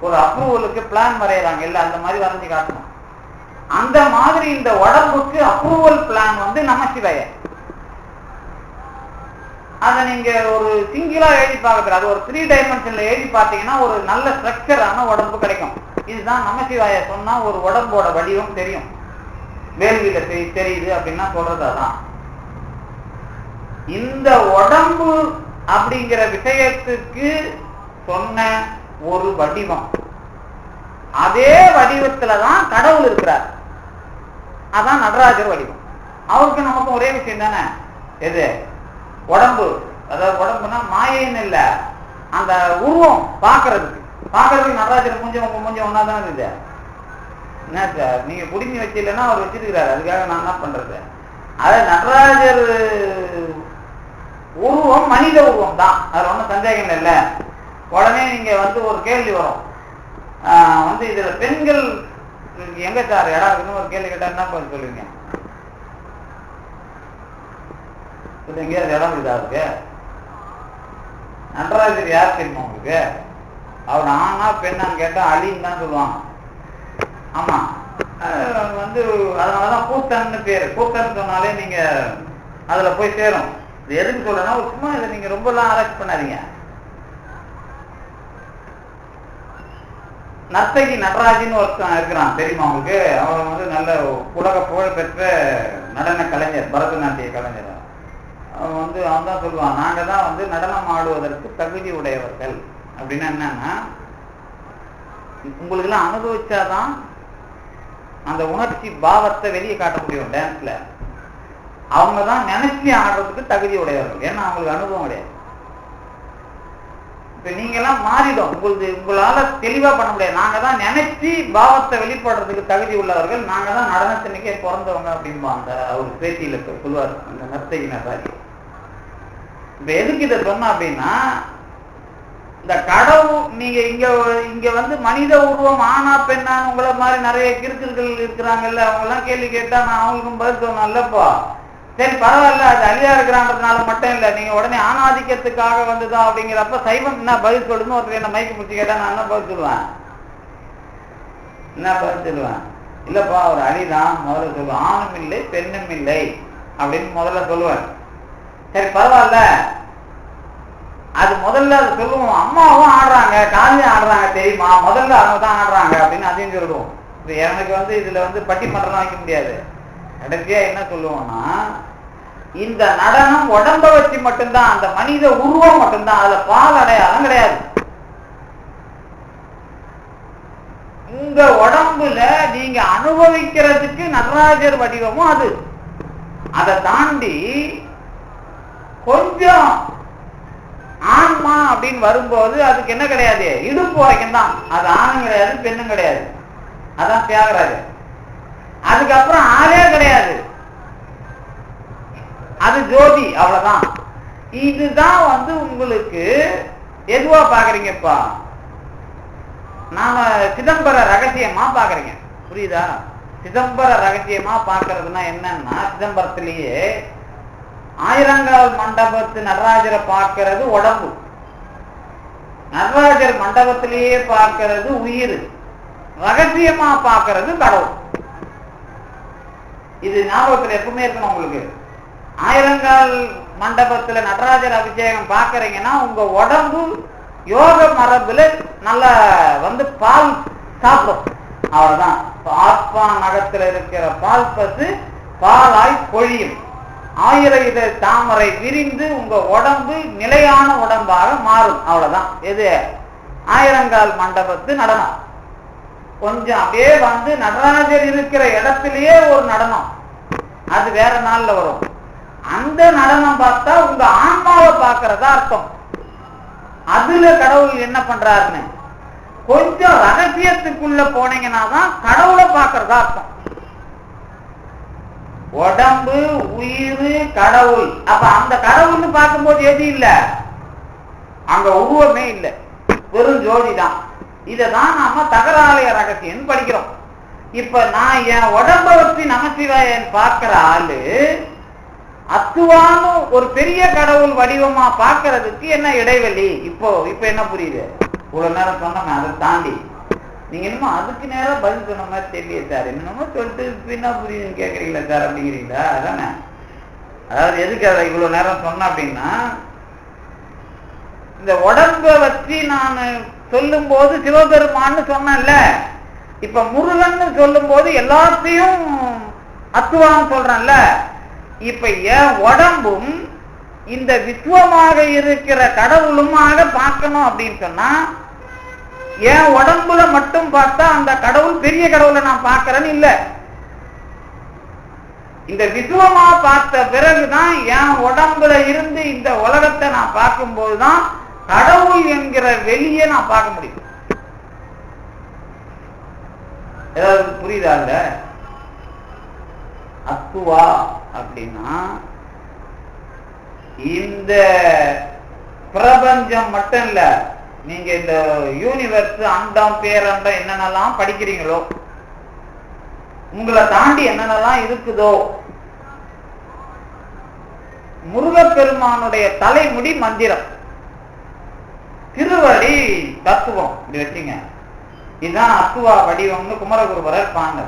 ஒரு அப்ரூவலுக்கு பிளான் வரைகிறாங்க இல்ல, அந்த மாதிரி வரைஞ்சி காட்டணும். அந்த மாதிரி இந்த உடம்புக்கு அப்ரூவல் பிளான் வந்து நமசிவாய. அதை நீங்க ஒரு சிங்கிளா எழுதி பார்க்கறது, அது ஒரு 3 டைமென்ஷன்ல எழுதி பார்த்தீங்கன்னா ஒரு நல்ல ஸ்ட்ரக்சரான உடம்பு கிடைக்கும். இதுதான் நமசிவாய சொன்னா ஒரு உடம்போட வடிவம் தெரியும். வேள்வியில தெரியுது அப்படின்னா சொல்றது அதான். இந்த உடம்பு அப்படிங்கிற விஷயத்துக்கு சொன்ன ஒரு வடிவம், அதே வடிவத்துலதான் கடவுள் இருக்கிறார். அதான் நடராஜர் வடிவம். அவருக்கு நமக்கு ஒரே விஷயம் தானே, எது உடம்பு. அதாவது உடம்புனா மாயைன்னு இல்ல, அந்த உருவம் பாக்குறதுக்கு நடராஜர் கொஞ்சம் ஒன்னா தானே இருக்குது. என்ன சார் நீங்க குடிமி வச்சில்லைன்னா அவர் வச்சிருக்கிறாரு, அதுக்காக நான் என்ன பண்றது? அது நடராஜர் உருவம் மனித உருவம் தான், அது ஒன்றும் சந்தேகம் இல்லை. உடனே நீங்க வந்து ஒரு கேள்வி வரும், வந்து இதுல பெண்கள் எங்க சார் இடம் இருக்குன்னு ஒரு கேள்வி கேட்டா என்ன பண்ண சொல்லுவீங்க? எங்கேயாவது இடம் இருக்குதா இருக்கு? நடராஜர் யார் தெரியுமா உங்களுக்கு? அவர் ஆனா பெண்ணான்னு கேட்டா அலின்னு தான் சொல்லுவாங்க. ஆமா, வந்து அதனாலதான் கூத்தன்னு பேரு. கூத்தன்னு சொன்னாலே நீங்க அதுல போய் சேரும். இது எதுக்கு சொல்றேன்னா, சும்மா இதை நீங்க ரொம்ப எல்லாம் ஆராய்ச்சி பண்ணாதீங்க. நர்த்தகி நடராஜின்னு ஒருத்தன் இருக்கிறான் தெரியுமா உங்களுக்கு? அவன் வந்து நல்ல உலக புகழ் பெற்ற நடன கலைஞர், பரதநாட்டிய கலைஞர். அவன் தான் சொல்லுவான், நாங்க தான் வந்து நடனம் ஆடுவதற்கு தகுதி உடையவர்கள். அப்படின்னா என்னன்னா, உங்களுக்கு எல்லாம் அனுபவிச்சாதான் அந்த உணர்ச்சி பாவத்தை வெளியே காட்ட முடியும் டான்ஸ்ல. அவங்க தான் நினைச்சு ஆடுறதுக்கு தகுதி உடையவர்கள், ஏன்னா அவங்களுக்கு அனுபவம் கிடையாது. இப்ப நீங்க எல்லாம் மாறிடும், உங்களால தெளிவா பண்ண முடியாது. நாங்க தான் நினைச்சு பாவத்தை வெளிப்படுறதுக்கு தகுதி உள்ளவர்கள், நாங்க தான் நடனத்தினுக்கே பிறந்தவங்க அப்படின்பாங்க. அவர் பேட்டியில சொல்லுவார் அந்த நர்த்தகி நடராஜி. இப்ப எதுக்கு இதை சொன்ன அப்படின்னா, இந்த கடவுள் நீங்க இங்க வந்து மனித உருவம் ஆனா பெண்ணான்னு உங்களை மாதிரி நிறைய கிறுக்குகள் இருக்கிறாங்கல்ல, அவங்க எல்லாம் கேள்வி கேட்டா நான் அவங்களுக்கும் பதில் சொல்லணும் இல்லப்பா. சரி பரவாயில்ல, அது அழியா இருக்கிறான்றதுனால மட்டும் இல்ல, நீங்க உடனே ஆணாதிக்கத்துக்காக வந்துதான் அப்படிங்கிறப்ப சைவம் என்ன பதில் சொல்லுன்னு ஒருத்தர் என்ன மைக்கு பிடிச்சி கேட்டா நான் என்ன பதில் சொல்லுவேன்? இல்லப்பா ஒரு அழிதான் முதல்ல சொல்லுவேன், ஆணும் இல்லை பெண்ணும் இல்லை அப்படின்னு முதல்ல சொல்லுவேன். சரி பரவாயில்ல, அது முதல்ல அது சொல்லுவோம். அம்மாவும் ஆடுறாங்க, காலையும் ஆடுறாங்க தெரியுமா, முதல்ல அவங்க தான் ஆடுறாங்க அப்படின்னு அதையும் சொல்லுவோம். எனக்கு வந்து இதுல வந்து பட்டிமன்றம் வைக்க முடியாது. கடைசியா என்ன சொல்லுவோம்னா, இந்த நடனம் உடம்ப வச்சு மட்டும்தான், அந்த மனித உருவம் மட்டும்தான், அதுல பால் அடையாளம் கிடையாது. உங்க உடம்புல நீங்க அனுபவிக்கிறதுக்கு நடராஜர் வடிவமும் அது. அதை தாண்டி கொஞ்சம் ஆன்மா அப்படின்னு வரும்போது அதுக்கு என்ன கிடையாது, இடுப்பு வரைக்கும் தான். அது ஆணும் கிடையாது பெண்ணும் கிடையாது. அதான் தியாகராஜர். அதுக்கப்புறம் ஆளே கிடையாது, அது ஜோதி, அவ்வளவுதான். இதுதான் வந்து உங்களுக்கு எதுவா பாக்குறீங்கப்பா, நாம சிதம்பர ரகசியமா பாக்குறீங்க. புரியுதா? சிதம்பர ரகசியமா பாக்குறதுன்னா என்னன்னா, சிதம்பரத்திலேயே ஆயிரங்கால் மண்டபத்து நடராஜரை பார்க்கிறது உடம்பு, நடராஜர் மண்டபத்திலேயே பார்க்கிறது உயிர், ரகசியமா பார்க்கிறது கடவுள். இது ஞாபகத்துல எப்பவுமே இருக்கணும் உங்களுக்கு. ஆயிரங்கால் மண்டபத்துல நடராஜர் அபிஷேகம் பார்க்கறீங்கன்னா உங்க உடம்பு யோக மரபுல நல்லா வந்து பால் சாப்பிடும், அவ்வளவுதான். ஆத்மா நகத்துல இருக்கிற பால் பசு பாலாய் பொழியும். 1000 இதழ் தாமரை விரிந்து உங்க உடம்பு நிலையான உடம்பாக மாறும். அவ்வளவுதான். எது? ஆயிரங்கால் மண்டபத்து நடனம். கொஞ்சம் அப்படியே வந்து நடராஜர் இருக்கிற இடத்திலேயே ஒரு நடனம், அது வேற நாள்ல வரும். அந்த நடனம் பார்த்தா உங்க ஆன்மாவை பார்க்கறதா அர்த்தம். அதுல கடவுள் என்ன பண்றாருன்னு கொஞ்சம் ரகசியத்துக்குள்ள போனீங்கன்னா தான் கடவுளை பார்க்கறதா அர்த்தம். உடம்பு, உயிர், கடவுள். அப்ப அந்த கடவுள்னு பார்க்கும்போது எது இல்ல, அங்க உருவமே இல்லை, வெறும் ஜோதி தான். இததான் நாம தகராலய ரகசியம் படிக்கிறோம். இப்ப நான் என் உடம்ப வச்சு நமசிவாயன் பார்க்கிற ஆளு அத்துவான்னு ஒரு பெரிய கடவுள் வடிவமா பார்க்கறதுக்கு என்ன இடைவெளி? இப்போ என்ன புரியுது? இவ்வளவு நேரம் சொன்னோமே, அதை தாண்டி நீங்க என்னமோ அதுக்கு நேரம் பதில் சொன்ன மாதிரி தெரியல சார், என்னமோ சொல்லிட்டு என்ன புரியுதுன்னு கேட்கறீங்களா சார் அப்படிங்கிறீங்களா? அதானே. அதாவது எதுக்கு அதை இவ்வளவு நேரம் சொன்ன அப்படின்னா, இந்த உடம்ப வச்சு நான் சொல்லும் போது சிவபெருமான்னு சொன்னேன்ல, இப்ப முருகன் சொல்லும் போது எல்லாத்தையும் அத்துவான்னு சொல்றேன்ல. இப்ப என் உடம்பும் இந்த விஸ்வமாக இருக்கிற கடவுளுமாக பார்க்கணும் அப்படின்னு சொன்னா, என் உடம்புல மட்டும் பார்த்தா அந்த கடவுள் பெரிய கடவுளை நான் பார்க்கிறேன்னு இல்ல. இந்த விசுவமா பார்த்த பிறகுதான் என் உடம்புல இருந்து இந்த உலகத்தை நான் பார்க்கும் போதுதான் கடவுள் என்கிற வெளியே நான் பார்க்க முடியும். ஏதாவது புரியுதா? இல்ல அத்துவா அப்படின்னா இந்த பிரபஞ்சம் மட்டும் இல்ல, நீங்க இந்த யூனிவர்ஸ், அண்டம், பேரண்டம் என்னென்னலாம் படிக்கிறீங்களோ, உங்களை தாண்டி என்னென்னலாம் இருக்குதோ, முருகப்பெருமானுடைய தலைமுடி மந்திரம், திருவடி தத்துவம், இப்படி வச்சுங்க. இதுதான் அத்துவா வடிவம்னு குமரகுருபரர் பாங்க.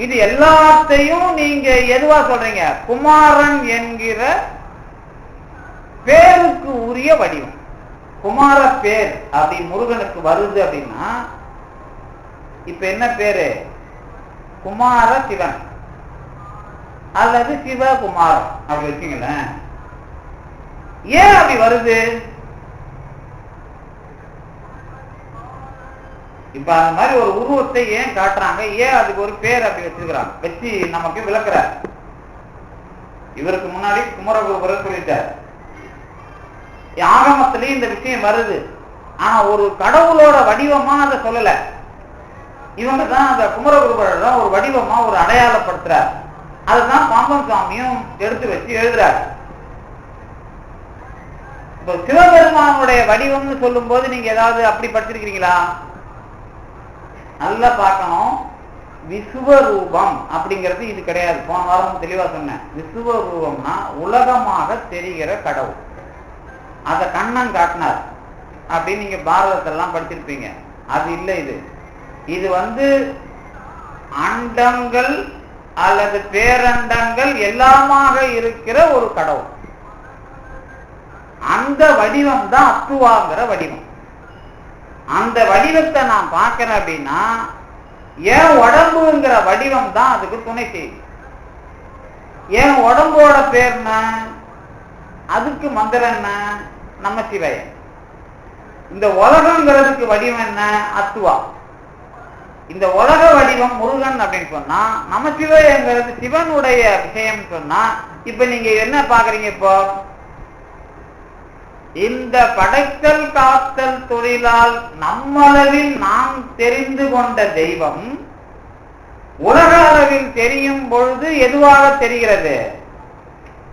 இது எல்லாத்தையும் நீங்க எதுவா சொல்றீங்க? குமாரன் என்கிற பேருக்கு உரிய வடிவம். குமார பேர் அப்படி முருகனுக்கு வருது அப்படின்னா இப்ப என்ன பேரு? குமார சிவன் அல்லது சிவகுமாரன் அப்படி வச்சுங்களேன். ஏன் அப்படி வருது? இப்ப அந்த மாதிரி ஒரு உருவத்தை ஏன் காட்டுறாங்க? ஏன் அதுக்கு ஒரு பேர் அப்படி வச்சிருக்கிறாங்க? வச்சு நமக்கு விளக்குற. இவருக்கு முன்னாடி குமரகுருபரர் சொல்லிட்டார், ஆகமத்திலேயே இந்த விஷயம் வருது. ஆனா ஒரு கடவுளோட வடிவமா அதை சொல்லல. இவங்க தான் அந்த குமரகுருபரர் தான் ஒரு வடிவமா ஒரு அடையாளப்படுத்துறார். அதுதான் பாம்பன் சுவாமியும் எடுத்து வச்சு எழுதுறாரு. இப்ப சிவபெருமானுடைய வடிவம்னு சொல்லும் போது நீங்க ஏதாவது அப்படி படிச்சிருக்கீங்களா? நல்லா பார்க்கணும். விசுவரூபம் அப்படிங்கிறது இது கிடையாது. போன வாரம் தெளிவா சொன்னேன். விசுவரூபம்னா உலகமாக தெரிகிற கடவுள். அத கண்ணன் காட்டினார் அப்படின்னு நீங்க பாரதத்தெல்லாம் படிச்சிருப்பீங்க. அது இல்லை. இது அண்டங்கள் அல்லது பேரண்டங்கள் எல்லாமாக இருக்கிற ஒரு கடவுள். அந்த வடிவம் தான் அத்துவாங்கிற வடிவம். அந்த வடிவத்தை நான் பார்க்கிறேன் அப்படின்னா என் உடம்புங்கிற வடிவம் தான் அதுக்கு துணை செய்யும். என் உடம்போட பேர் என்ன? அதுக்கு மந்திரம் என்ன? நமசிவாயம். இந்த உலகங்கிறதுக்கு வடிவம் என்ன? அத்துவா. இந்த உலக வடிவம் முருகன் அப்படின்னு சொன்னா, நமசிவாயங்கிறது சிவனுடைய விஷயம் சொன்னா, இப்ப நீங்க என்ன பாக்குறீங்க? இப்போ இந்த படைத்தல் காத்தல் தொழிலால் நம்மளவில் நாம் தெரிந்து கொண்ட தெய்வம் உலக அளவில் தெரியும் பொழுது எதுவாக தெரிகிறது?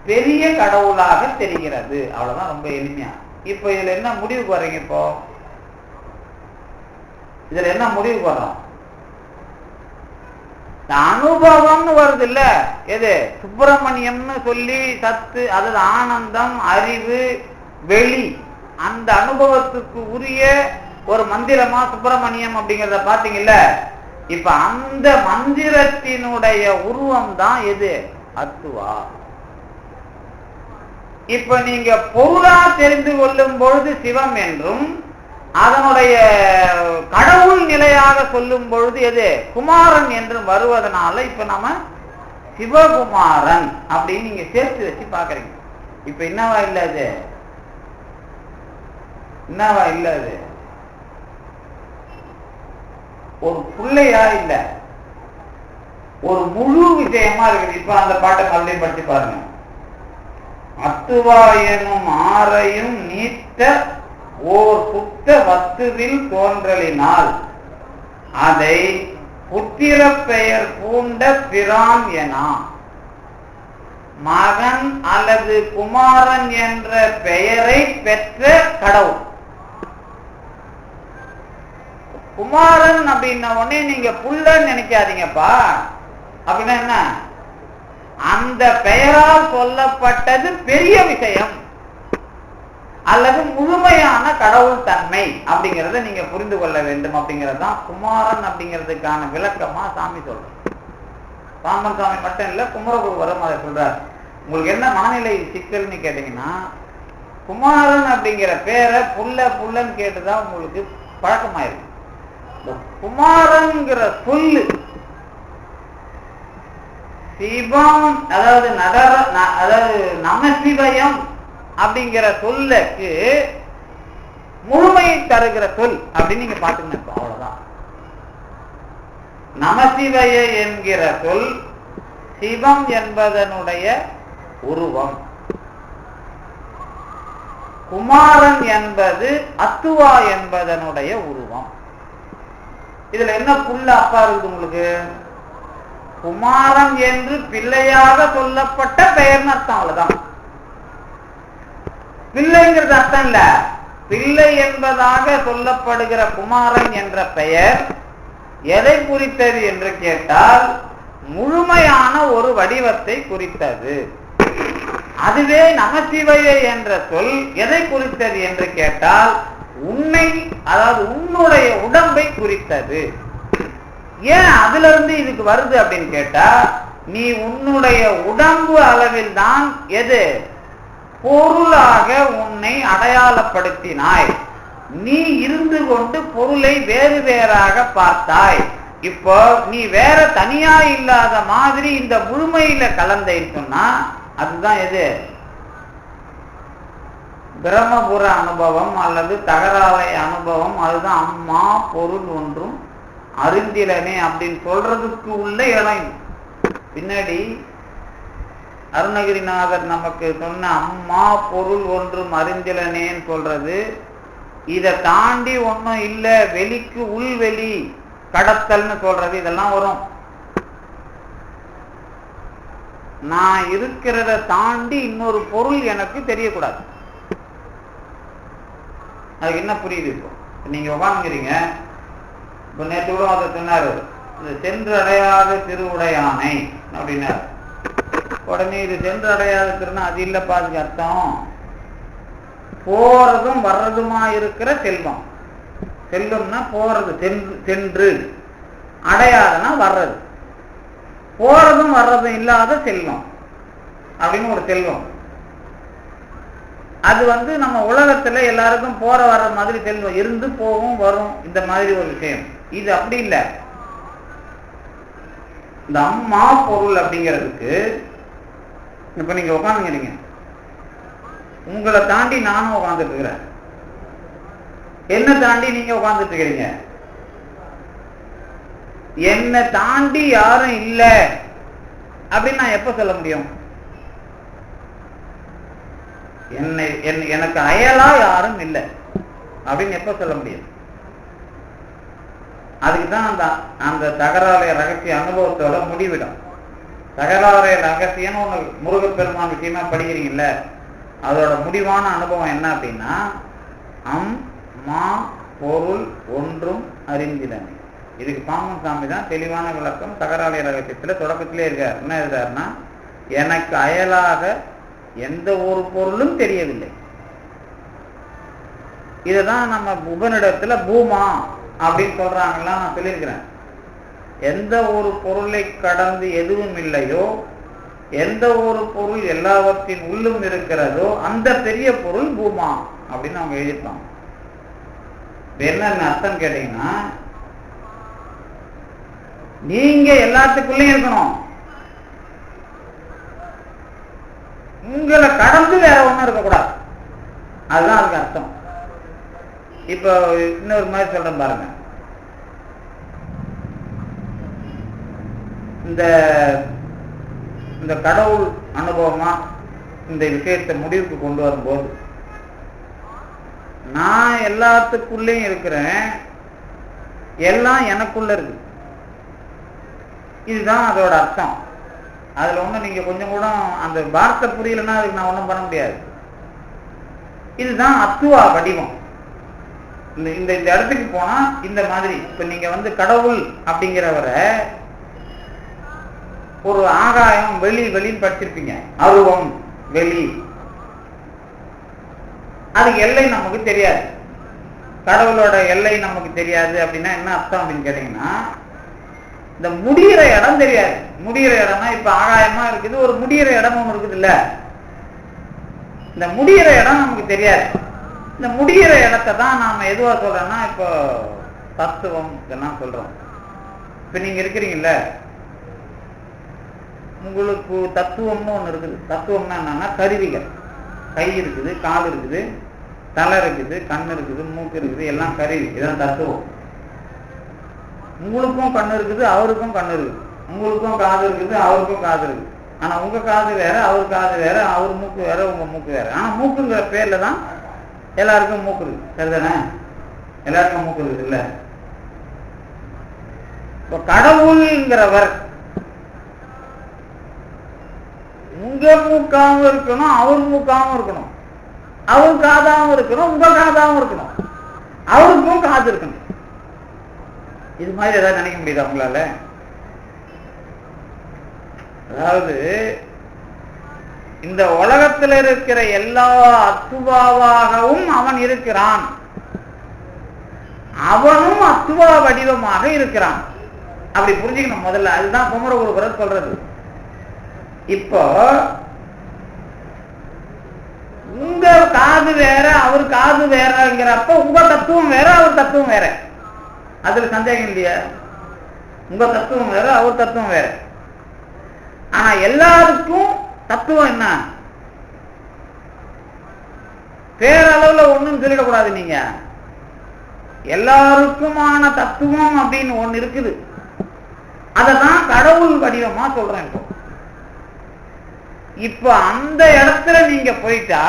பெரிய கடவுளாக தெரிகிறது. அவ்வளவுதான். ரொம்ப எளிமையா. இப்ப இதுல என்ன முடிவுக்கு வர்றீங்க? இப்போ இதுல என்ன முடிவுக்கு வர்றோம்? அனுபவம்னு வருது இல்ல? எது? சுப்பிரமணியம்னு சொல்லி சத்து, அதாவது ஆனந்தம், அறிவு, வெளி, அந்த அனுபவத்துக்கு உரிய ஒரு மந்திரமா சுப்பிரமணியம் அப்படிங்கிறத பாத்தீங்கல்ல? இப்ப அந்த மந்திரத்தினுடைய உருவம் தான் எது? அத்துவா. இப்ப நீங்க பொருளா தெரிந்து கொள்ளும் பொழுது சிவம் என்றும், அதனுடைய கடவுள் நிலையாக சொல்லும் பொழுது எது குமாரன் என்று வருவதனால இப்ப நம்ம சிவகுமாரன் அப்படின்னு நீங்க சேர்த்து வச்சு பாக்குறீங்க. இப்ப என்னவா இல்ல அது, என்னவா இல்ல அது, ஒரு பிள்ளையா இல்ல, ஒரு முழு விஷயமா இருக்குது. இப்ப அந்த பாட்டை மறுபடியும் படிச்சு பாருங்க. அத்துவாயனும் ஆரையும் நீட்ட ஓர் சுத்த வத்துவில் தோன்றலினால் அதை புத்திர பெயர் பூண்ட பிரான் என மகன் அல்லது குமாரன் என்ற பெயரை பெற்ற கடவுள். குமாரன் அப்படின்ன உடனே நீங்க புள்ளன்னு நினைக்காதீங்கப்பா. அப்படின்னா என்ன, அந்த பெயரால் சொல்லப்பட்டது பெரிய விஷயம் அல்லது முழுமையான கடவுள் தன்மை அப்படிங்கிறத நீங்க புரிந்து கொள்ள வேண்டும். அப்படிங்கறதுதான் குமாரன் அப்படிங்கிறதுக்கான விளக்கமா சாமி சொல்ற. பாம்பன் சாமி மட்டும் இல்ல, குமரகுருவரும் அதை சொல்றார். உங்களுக்கு என்ன மனநிலை சிக்கல்னு கேட்டீங்கன்னா, குமாரன் அப்படிங்கிற பேரை புள்ளன்னு கேட்டுதான் உங்களுக்கு பழக்கமாயிருக்கு. குமாரன்கிற சொல்லு சிவம், அதாவது அதாவது நமசிவயம் அப்படிங்கிற சொல்லுக்கு முழுமையை தருகிற சொல் அப்படின்னு நீங்க பாத்துக்கணும். அவ்வளவுதான். நமசிவய என்கிற சொல் சிவம் என்பதனுடைய உருவம், குமாரன் என்பது அத்துவா என்பதனுடைய உருவம். இதுல என்ன புல்ல அப்பா இருக்குது உங்களுக்கு? குமாரன் என்று பிள்ளையாக சொல்லப்பட்ட பெயர்னு அர்த்தம். அவ்வளவுதான். பிள்ளைங்கிறது அர்த்தம் இல்ல. பிள்ளை என்பதாக சொல்லப்படுகிற குமாரன் என்ற பெயர் எதை குறித்தது என்று கேட்டால் முழுமையான ஒரு வடிவத்தை குறித்தது. அதுவே நமசிவய என்ற சொல் எதை குறித்தது என்று கேட்டால் உன்னை, அதாவது உன்னுடைய உடம்பை குறித்தது. ஏன் அதுல இருந்து இதுக்கு வருது அப்படின்னு கேட்டா, நீ உன்னுடைய உடம்பு அளவில் தான் எது பொருளாக உன்னை அடையாளப்படுத்தினாய். நீ இருந்து கொண்டு பொருளை வேறு வேறாக பார்த்தாய். இப்போ நீ வேற தனியா இல்லாத மாதிரி இந்த முழுமையில கலந்தேன்னு சொன்னா அதுதான் எது பிரம்மபுர அனுபவம் அல்லது தகராலய அனுபவம். அதுதான் அம்மா பொருள் ஒன்றும் அறிந்திலனே அப்படின்னு சொல்றதுக்கு உள்ள இடம். பின்னாடி அருணகிரிநாதர் நமக்கு சொன்ன அம்மா பொருள் ஒன்றும் அறிந்திலனேன்னு சொல்றது, இதை தாண்டி ஒன்றும் இல்லை, வெளிக்கு உள்வெளி கடத்தல்னு சொல்றது, இதெல்லாம் வரும். நான் இருக்கிறத தாண்டி இன்னொரு பொருள் எனக்கு தெரியக்கூடாது. அதுக்கு என்ன புரியுது? இப்போ நீங்க உட்காந்துக்கிறீங்க. இப்ப நேற்று கூட அதை சொன்னாரு, சென்றடையாத திருவுடையானை அப்படின்னாரு. உடனே இது சென்றடையாத திருன்னா அது இல்லப்பா, அதுக்கு அர்த்தம் போறதும் வர்றதுமா இருக்கிற செல்வம். செல்வம்னா போறது, சென்று, அடையாதுன்னா வர்றது. போறதும் வர்றதும் இல்லாத செல்வம் அப்படின்னு ஒரு செல்வம். அது நம்ம உலகத்துல எல்லாருக்கும் போற வர்ற மாதிரி செல்வம் இருந்து போகும் வரும், இந்த மாதிரி ஒரு விஷயம். இது அப்படி இல்லை. இந்த அம்மா பொருள் அப்படிங்கிறதுக்கு இப்ப நீங்க உட்காந்துக்கிறீங்க, உங்களை தாண்டி நானும் உட்காந்துட்டு இருக்கிறேன், என்ன தாண்டி நீங்க உட்காந்துட்டு இருக்கிறீங்க. என்னை தாண்டி யாரும் இல்லை அப்படின்னு நான் எப்ப சொல்ல முடியும்? எனக்கு அயலா யாரும் இல்லை அப்படின்னு எப்ப சொல்ல முடியும்? அதுக்குதான் அந்த தகராலய ரகசிய அனுபவத்தோட முடிவிடும். தகராலய ரகசியம் ஒண்ணு முருகப்பெருமான் விஷயமா படிக்கிறீங்கல்ல, அதோட முடிவான அனுபவம் என்ன அப்படின்னா, மா பொருள் ஒன்றும் அறிந்திலனே. இதுக்கு பாம்பன் சாமி தான் தெளிவான விளக்கம் தகராலய ரகசியத்துல தொடக்கத்திலே இருக்கார். என்ன எழுதாருன்னா, எனக்கு அயலாக எந்த ஒரு பொருளும் தெரியவில்லை. இததான் நம்ம உபநிடத்துல பூமா அப்படின்னு சொல்றாங்கலாம் நான் சொல்லியிருக்கிறேன். எந்த ஒரு பொருளை கடந்து எதுவும் இல்லையோ, எந்த ஒரு பொருள் எல்லாவற்றின் உள்ளும் இருக்கிறதோ அந்த பெரிய பொருள் பூமா அப்படின்னு அவங்க எழுதிப்பாங்க. என்னன்னு அர்த்தம் கேட்டீங்கன்னா, நீங்க எல்லாத்துக்குள்ளயும் இருக்கணும், உங்களை கடந்து வேற ஒண்ணும் இருக்கக்கூடாது. அதுதான் அதுக்கு அர்த்தம். இப்ப இன்னொரு மாதிரி சொல்றேன் பாருங்க. இந்த கடவுள் அனுபவமா இந்த விஷயத்தை முடிவுக்கு கொண்டு வரும்போது, நான் எல்லாத்துக்குள்ளேயும் இருக்கிறேன், எல்லாம் எனக்குள்ள இருக்கு, இதுதான் அதோட அர்த்தம். அதுல ஒண்ணும் நீங்க கொஞ்சம் கூட அந்த வார்த்தை புரியலன்னா அதுக்கு நான் ஒண்ணும் பண்ண முடியாது. இதுதான் அத்துவா வடிவம். இந்த இடத்துக்கு போனா இந்த மாதிரி இப்ப நீங்க கடவுள் அப்படிங்கிறவரை ஒரு ஆகாயம் வெளின்னு படிச்சிருப்பீங்க, அருவம் வெளி, அதுக்கு எல்லை நமக்கு தெரியாது. கடவுளோட எல்லை நமக்கு தெரியாது அப்படின்னா என்ன அர்த்தம் அப்படின்னு கேட்டீங்கன்னா, இந்த முடிகிற இடம் தெரியாது. முடிகிற இடம்னா இப்ப ஆகாயமா இருக்குது, ஒரு முடிகிற இடம் ஒண்ணு இருக்குது இல்ல, இந்த முடிகிற இடம் நமக்கு தெரியாது. இந்த முடிகிற இடத்தை தான் நாம எதுவா சொல்றோம்னா இப்போ தத்துவம் இதெல்லாம் சொல்றோம். இப்ப நீங்க இருக்கிறீங்கல்ல, உங்களுக்கு தத்துவம்னு ஒண்ணு இருக்குது. தத்துவம்னா என்னன்னா கருவிகள். கை இருக்குது, கால் இருக்குது, தலை இருக்குது, கண் இருக்குது, மூக்கு இருக்குது, எல்லாம் கருவி. இதெல்லாம் தத்துவம். உங்களுக்கும் கண்ணு இருக்குது, அவருக்கும் கண்ணு இருக்குது, உங்களுக்கும் காது இருக்குது, அவருக்கும் காது இருக்குது. ஆனா உங்க காது வேற, அவர் காது வேற, அவர் மூக்கு வேற, உங்க மூக்கு வேற. ஆனா மூக்குங்கிற பேர்ல தான் எல்லாருக்கும் மூக்கு இருக்கு, சரிதானே? எல்லாருக்கும் மூக்கு இருக்குது இல்ல. இப்ப கடவுள்ங்கிறவர் உங்க மூக்காவும் இருக்கணும், அவர் மூக்காவும் இருக்கணும், அவர் காதாவும் இருக்கணும், உங்க காதாவும் இருக்கணும், அவருக்கும் காது இருக்கணும். இது மாதிரி ஏதாவது நினைக்க முடியுதா உங்களால? அதாவது இந்த உலகத்தில் இருக்கிற எல்லா அத்துவாவாகவும் அவன் இருக்கிறான், அவனும் அத்துவா வடிவமாக இருக்கிறான். அப்படி புரிஞ்சுக்கணும் முதல்ல. அதுதான் குமரகுருபரர் சொல்றது. இப்போ உங்க காது வேற, அவர் காது வேறங்கிறப்ப உங்க தத்துவம் வேற, அவர் தத்துவம் வேற. அதுல சந்தேகம் இல்லையா? உங்க தத்துவம் வேற, அவர் தத்துவம் வேற. ஆனா எல்லாருக்கும் தத்துவம் என்ன? பேரளவுல ஒண்ணும் சொல்லிடக்கூடாது. நீங்க எல்லாருக்குமான தத்துவம் அப்படின்னு ஒண்ணு இருக்குது. அததான் கடவுள் வடிவமா சொல்றேன். இப்ப அந்த இடத்துல நீங்க போயிட்டா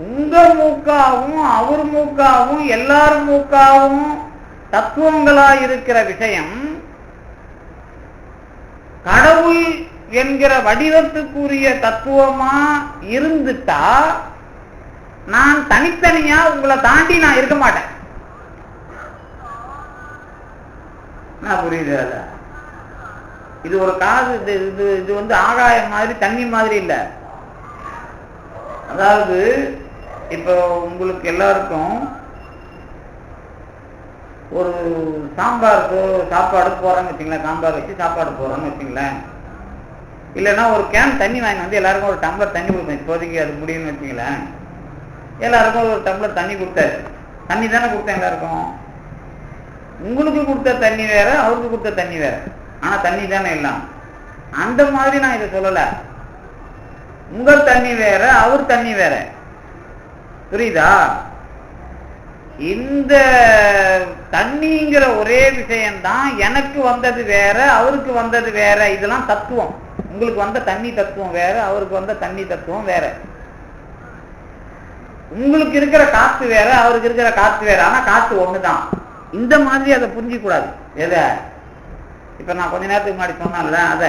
உங்க மூக்காவும் அவர் மூக்காவும் எல்லாரும் மூக்காவும் தத்துவங்களா இருக்கிற விஷயம் கடவுள் என்கிற வடிவத்துக்குரிய தத்துவமா இருந்துட்டா நான் தனித்தனியா உங்களை தாண்டி நான் இருக்க மாட்டேன். நான் புரியுது. இது ஒரு காது, இது ஆகாயம் மாதிரி தண்ணி மாதிரி இல்ல. அதாவது இப்போ உங்களுக்கு எல்லாருக்கும் ஒரு சாம்பார் சாப்பாடு போறோன்னு வச்சுங்களேன், சாம்பார் வச்சு சாப்பாடு போறோன்னு வச்சுங்களேன், இல்லைன்னா ஒரு கேன் தண்ணி வாங்கி எல்லாருக்கும் ஒரு டம்ளர் தண்ணி கொடுப்பேன். இப்போதைக்கு அது முடியும்னு வச்சுங்களேன். எல்லாருக்கும் ஒரு டம்ளர் தண்ணி கொடுத்தாரு. தண்ணி தானே கொடுத்தேன் எல்லாருக்கும். உங்களுக்கு கொடுத்த தண்ணி வேற, அவருக்கு கொடுத்த தண்ணி வேற, ஆனா தண்ணி தானே எல்லாம். அந்த மாதிரி நான் இதை சொல்லல. உங்க தண்ணி வேற, அவர் தண்ணி வேற. புரியுதா? இந்த தண்ணிங்கிற ஒரே விஷயம்தான் எனக்கு வந்தது வேற, அவருக்கு வந்தது வேற. இதெல்லாம் தத்துவம். உங்களுக்கு வந்த தண்ணி தத்துவம் வேற, அவருக்கு வந்த தண்ணி தத்துவம் வேற. உங்களுக்கு இருக்கிற காத்து வேற, அவருக்கு இருக்கிற காத்து வேற, ஆனா காத்து ஒண்ணுதான். இந்த மாதிரி அதை புரிஞ்சிக்க கூடாது. எத இப்ப நான் கொஞ்ச நேரத்துக்கு முன்னாடி சொன்னால, அத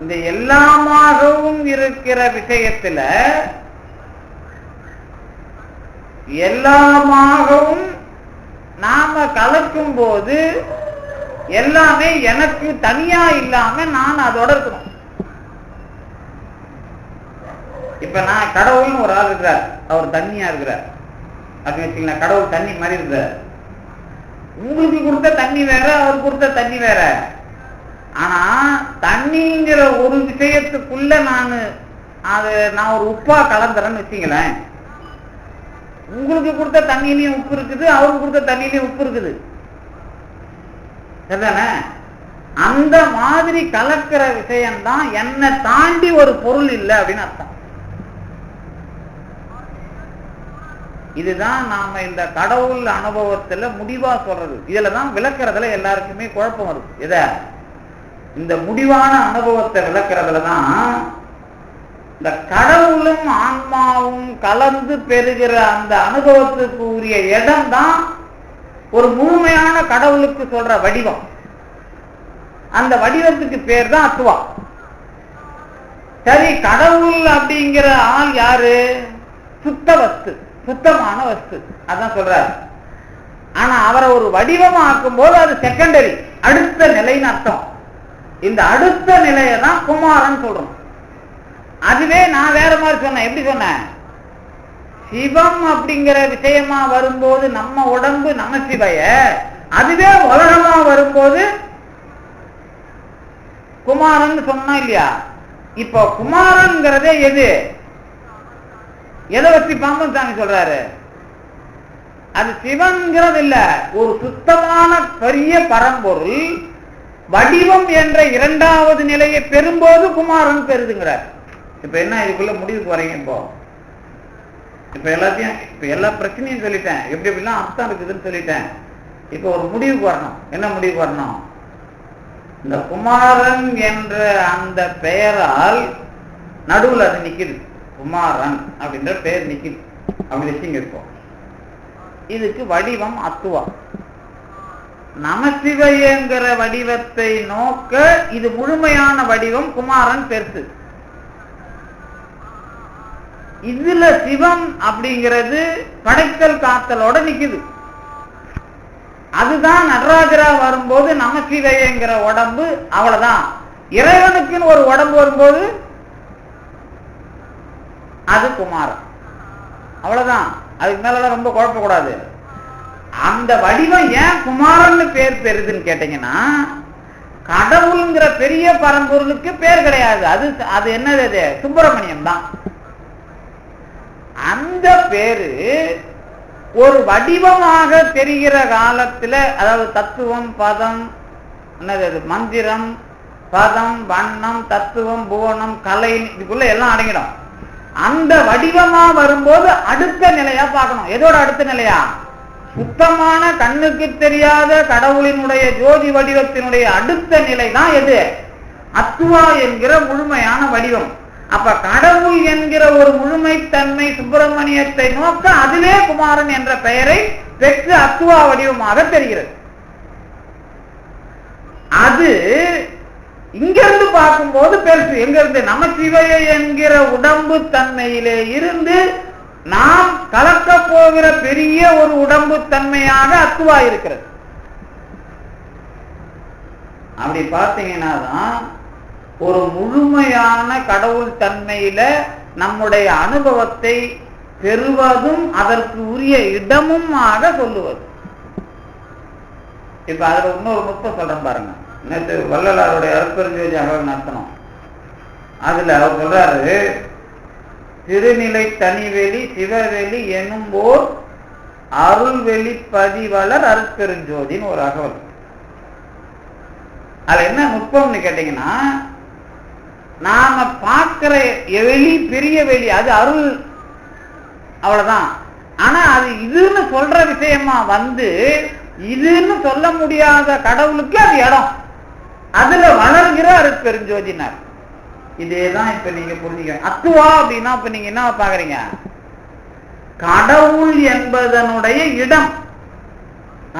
இந்த எல்லாமாகவும் இருக்கிற விஷயத்துல எல்லாமாகவும் நாம கலக்கும் போது எல்லாமே எனக்கு தனியா இல்லாம நான் அதோட இருக்கணும். இப்ப நான் கடவுள்னு ஒரு ஆள் இருக்கிறார், அவர் தண்ணியா இருக்கிறார் அப்படின்னு வச்சுங்களேன். கடவுள் தண்ணி மாதிரி இருக்கிறார். உங்களுக்கு கொடுத்த தண்ணி வேற, அவர் கொடுத்த தண்ணி வேற. ஆனா தண்ணிங்கிற ஒரு விஷயத்துக்குள்ள நான் ஒரு உப்பா கலந்துறேன்னு வச்சுங்களேன். உங்களுக்கு கொடுத்த தண்ணியிலையும் உப்பு இருக்குது, அவருக்கு கொடுத்த தண்ணியிலையும் உப்பு இருக்குது. சரிதானே? அந்த மாதிரி கலக்கிற விஷயம்தான் என்னை தாண்டி ஒரு பொருள் இல்லை அப்படின்னு அர்த்தம். இதுதான் நாம இந்த கடவுள் அனுபவத்துல முடிவா சொல்றது. இதுலதான் விளக்குறதுல எல்லாருக்குமே குழப்பம் வருது. இத இந்த முடிவான அனுபவத்தை விளக்குறதுலதான் இந்த கடவுளும் ஆன்மாவும் கலந்து பெறுகிற அந்த அனுபவத்துக்கு உரிய இடம் தான் ஒரு முழுமையான கடவுளுக்கு சொல்ற வடிவம். அந்த வடிவத்துக்கு பேர் தான் அத்துவா. சரி, கடவுள் அப்படிங்கிற ஆள் யாரு? சுத்த வஸ்து, சுத்தமான வஸ்து, அதான் சொல்றாரு. ஆனா அவரை ஒரு வடிவமா ஆக்கும் போது அது செகண்டரி, அடுத்த நிலைன்னு அர்த்தம். இந்த அடுத்த நிலையை தான் குமாரன் சொல்றோம். அதுவே நான் வேற மாதிரி சொன்னேன். எப்படி சொன்னேன்? சிவம் அப்படிங்கிற விஷயமா வரும்போது நம்ம உடம்பு நம சிவைய, அதுவே உலகமா வரும்போது குமாரன் சொன்னா இல்லையா? இப்போ குமாரன்கிறதே எது? எதை வச்சு பாம்பன் சாமி சொல்றாரு? அது சிவன்கிறது இல்ல, ஒரு சுத்தமான பெரிய பரம்பொருள் வடிவம் என்ற இரண்டாவது நிலையை பெறும்போது குமாரன் பெறுதுங்கிறார். இப்ப என்ன இதுக்குள்ள முடிவுக்கு வரீங்க? இப்ப எல்லாத்தையும் எல்லா பிரச்சனையும் சொல்லிட்டேன், எப்படி எப்படிலாம் அர்த்தம் இருக்குதுன்னு சொல்லிட்டேன். இப்ப ஒரு முடிவுக்கு வரணும். என்ன முடிவுக்கு வரணும்? இந்த குமாரன் என்ற அந்த பெயரால் நடுவில் அது நிக்குது. குமாரன் அப்படின்ற பெயர் நிக்குது. அப்படி வச்சுங்க. இப்போ இதுக்கு வடிவம் அத்துவா. நமசிவையங்கிற வடிவத்தை நோக்க இது முழுமையான வடிவம் குமாரன் பெருசு. இதுல சிவம் அப்படிங்கிறது படைத்தல் காத்தலோட நிக்குது. அதுதான் நடராஜரா வரும்போது நமசிவையங்கிற உடம்பு. அவ்வளவுதான். இறைவனுக்குன்னு ஒரு உடம்பு வரும்போது அது குமாரன். அவ்வளவுதான். அதுக்கு மேலதான் ரொம்ப குழப்பக்கூடாது. அந்த வடிவம் ஏன் குமாரன்னு பேர் பெறுதுன்னு கேட்டீங்கன்னா, கடவுள்ங்கிற பெரிய பரம்பொருளுக்கு பேர் கிடையாது. அது என்னது? சுப்பிரமணியம் தான். அந்த பேரு ஒரு வடிவமாக தெரிகிற காலத்துல, அதாவது தத்துவம், பதம், என்னது, மந்திரம், பதம், வண்ணம், தத்துவம், புவனம், கலை, இதுக்குள்ள எல்லாம் அடங்கிடும். அந்த வடிவமா வரும்போது அடுத்த நிலையா பார்க்கணும். எதோட அடுத்த நிலையா? சுத்தமான கண்ணுக்கு தெரியாத கடவுளினுடைய ஜோதி வடிவத்தினுடைய அடுத்த நிலை தான் எது? அத்துவா என்கிற முழுமையான வடிவம். அப்ப கடவுள் என்கிற ஒரு முழுமைத்தன்மை சுப்பிரமணியத்தை நோக்க அதுவே குமாரன் என்ற பெயரை பெற்று அத்துவா வடிவமாக தெரிகிறது. அது இங்கிருந்து பார்க்கும்போது பெருசு. எங்கிருந்து? நமசிவைய என்கிற உடம்பு தன்மையிலே இருந்து நாம் கலக்க போகிற பெரிய ஒரு உடம்பு தன்மையாக அத்துவா இருக்கிறது. அப்படி பார்த்தீங்கன்னா தான் ஒரு முழுமையான கடவுள் தன்மையில நம்முடைய அனுபவத்தை பெறுவதும் அதற்கு உரிய இடமுமாக சொல்லுவது. இப்ப அதுல இன்னொரு நுட்பம் சொல்றேன் பாருங்க. நேற்று வள்ளலாருடைய அருட்பெருஞ்சோதி அகவல் நடத்தணும். அதுல அவர் சொல்றாரு, திருநிலை தனிவெளி சிவவெளி எனும்போர் அருள்வெளி பதிவளர் அருட்பெருஞ்சோதின்னு ஒரு அகவல். அதுல என்ன நுட்பம்னு கேட்டீங்கன்னா, நாம பார்க்கிற வெளி பெரிய வெளி அது அருள், அவ்வளவுதான். ஆனா அது இதுன்னு சொல்ற விஷயமா வந்து இதுன்னு சொல்ல முடியாத கடவுளுக்கு அது இடம், அதுல வளர்கிற அருட்பெருஞ்சோதினார். இதேதான் இப்ப நீங்க புரிஞ்சுக்க. அத்துவா அப்படின்னா இப்ப நீங்க என்ன பாக்குறீங்க? கடவுள் என்பதனுடைய இடம்,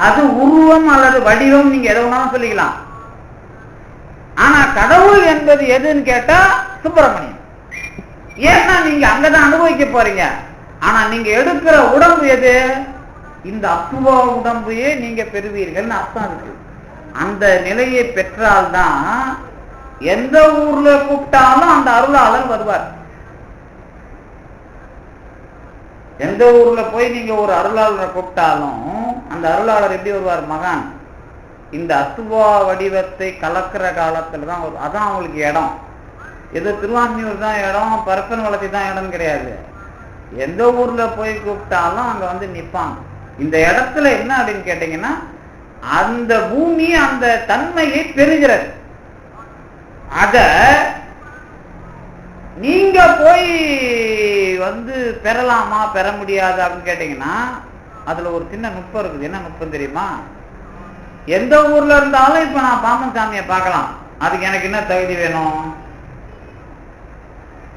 அது உருவம் அல்லது வடிவம், நீங்க எதை வேணாலும் சொல்லிக்கலாம். ஆனா கடவுள் என்பது எதுன்னு கேட்டா சுப்பிரமணியம். ஏன்னா நீங்க அங்கதான் அனுபவிக்க போறீங்க. ஆனா நீங்க எடுக்கிற உடம்பு எது? இந்த அத்துவா உடம்பையே நீங்க பெறுவீர்கள் அர்த்தம் இருக்கு. அந்த நிலையை பெற்றால்தான் எந்த ஊர்ல கூப்பிட்டாலும் அந்த அருளாளர் வருவார். எந்த ஊர்ல போய் நீங்க ஒரு அருளாளரை கூப்பிட்டாலும் அந்த அருளாளர் எப்படி வருவார்? மகான் இந்த அத்துவா வடிவத்தை கலக்கிற காலத்துலதான் வரும். அதான் அவங்களுக்கு இடம். எது திருவான்மியூர் தான் இடம், பரப்பன் வளர்ச்சி தான் இடம் கிடையாது. எந்த ஊர்ல போய் கூப்பிட்டாலும் அங்க வந்து நிப்பாங்க. இந்த இடத்துல என்ன அப்படின்னு கேட்டீங்கன்னா, அந்த பூமி அந்த தன்மையை பெறுகிறது. அத நீங்க போய் வந்து பெறலாமா பெற முடியாது அப்படின்னு கேட்டீங்கன்னா, அதுல ஒரு சின்ன நுட்பம் இருக்குது. என்ன நுட்பம் தெரியுமா? எந்த ஊர்ல இருந்தாலும் இப்ப நான் பாம்பன் சாமியை பார்க்கலாம், அதுக்கு எனக்கு என்ன தகுதி வேணும்?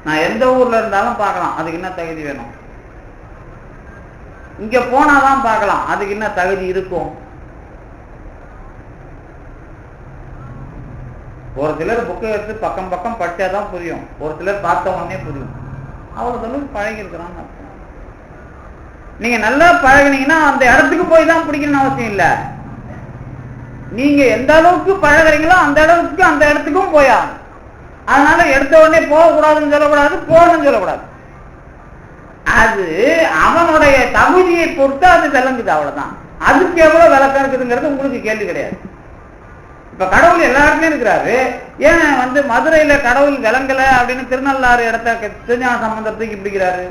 நான் எந்த ஊர்ல இருந்தாலும் பார்க்கலாம், அதுக்கு என்ன தகுதி வேணும்? இங்க போனாதான் பார்க்கலாம், அதுக்கு என்ன தகுதி இருக்கும்? ஒரு சிலர் புக்கை எடுத்து பக்கம் பக்கம் படிச்சாதான் புரியும், ஒரு சிலர் பார்த்த உடனே புரியும். அவ்வளவு பழகி இருக்கிறான்னு அர்த்தம். நீங்க நல்லா பழகினீங்கன்னா அந்த இடத்துக்கு போய் தான் பிடிக்கணும்னு அவசியம் இல்லை. நீங்க எந்த அளவுக்கு பழகிறீங்களோ அந்த அளவுக்கு அந்த இடத்துக்கும் போயா. அதனால எடுத்த உடனே போகக்கூடாதுன்னு சொல்லக்கூடாது, போகணும்னு சொல்லக்கூடாது. அது அவனுடைய தகுதியை பொறுத்து அது விளங்குது, அவ்வளவுதான். அதுக்கு எவ்வளவு விளக்கம் இருக்குதுங்கிறது உங்களுக்கு கேள்வி கிடையாது. இப்ப கடவுள் எல்லா இடத்துலயும் இருக்கிறாரு, ஏன் வந்து மதுரையில கடவுள் விளங்கல அப்படின்னு திருநள்ளாறு இடத்த திருஞான சம்பந்தத்துக்கு பிடிக்கிறாரு?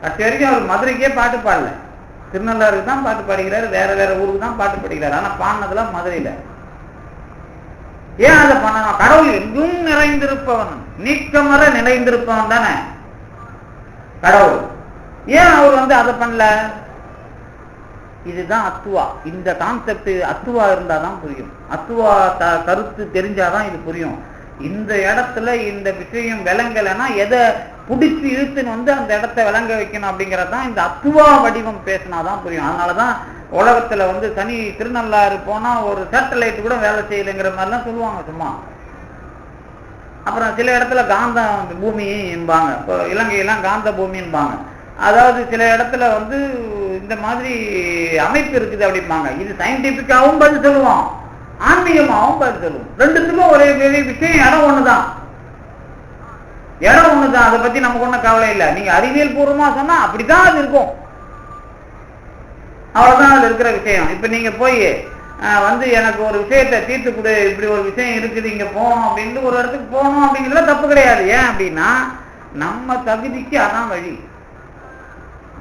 கடைசி வரைக்கும் அவர் மதுரைக்கே பாட்டு பாடல, திருநள்ளாருக்கு தான் பாட்டு பாடுகிறாரு, வேற வேற ஊருக்கு தான் பாட்டு பாடுகிறார். ஆனா பாடினதுலாம் மதுரையில. ஏன் அதை பண்ணணும்? கடவுள் எங்கும் நிறைந்திருப்பவன், நீக்கமர நிறைந்திருப்பவன் தானே கடவுள். ஏன் அவர் வந்து அதை பண்ணல? இதுதான் அத்துவா. இந்த கான்செப்ட் அத்துவா இருந்தாதான் புரியும். அத்துவா கருத்து தெரிஞ்சாதான் இது புரியும். இந்த இடத்துல இந்த விஷயம் விளங்கலைன்னா எதை பிடிச்சி இழுத்துன்னு வந்து அந்த இடத்த விளங்க வைக்கணும் அப்படிங்கறதான் இந்த அத்துவா வடிவம் பேசினாதான் புரியும். அதனாலதான் உலகத்துல வந்து தனி திருநள்ளாறு போனா ஒரு சேட்டலைட் கூட வேலை செய்யலைங்கிற மாதிரிலாம் சொல்லுவாங்க சும்மா. அப்புறம் சில இடத்துல காந்த பூமி என்பாங்க, இப்போ இலங்கையெல்லாம் காந்த பூமின்பாங்க. அதாவது சில இடத்துல வந்து இந்த மாதிரி அமைப்பு இருக்குது அப்படிம்பாங்க. இது சயின்டிபிக்காவும் பதில் சொல்லுவோம், ஆன்மீகமாகவும் பதில் சொல்லுவோம். ரெண்டுத்துக்கும் ஒரே விஷயம், இடம் ஒண்ணுதான். இடம் ஒண்ணுதான், அதை பத்தி நமக்கு ஒன்றும் கவலை இல்லை. நீங்க அறிவியல் பூர்வமா சொன்னா அப்படிதான் அது இருக்கும், அவ்வளவுதான் அது இருக்கிற விஷயம். இப்ப நீங்க போய் வந்து எனக்கு ஒரு விஷயத்தை தீர்த்து கொடு, இப்படி ஒரு விஷயம் இருக்குது, இங்க போகணும் அப்படின்னு ஒரு இடத்துக்கு போகணும் அப்படிங்கிறதுல தப்பு கிடையாது. ஏன் அப்படின்னா நம்ம தகுதிக்கு அதான் வழி.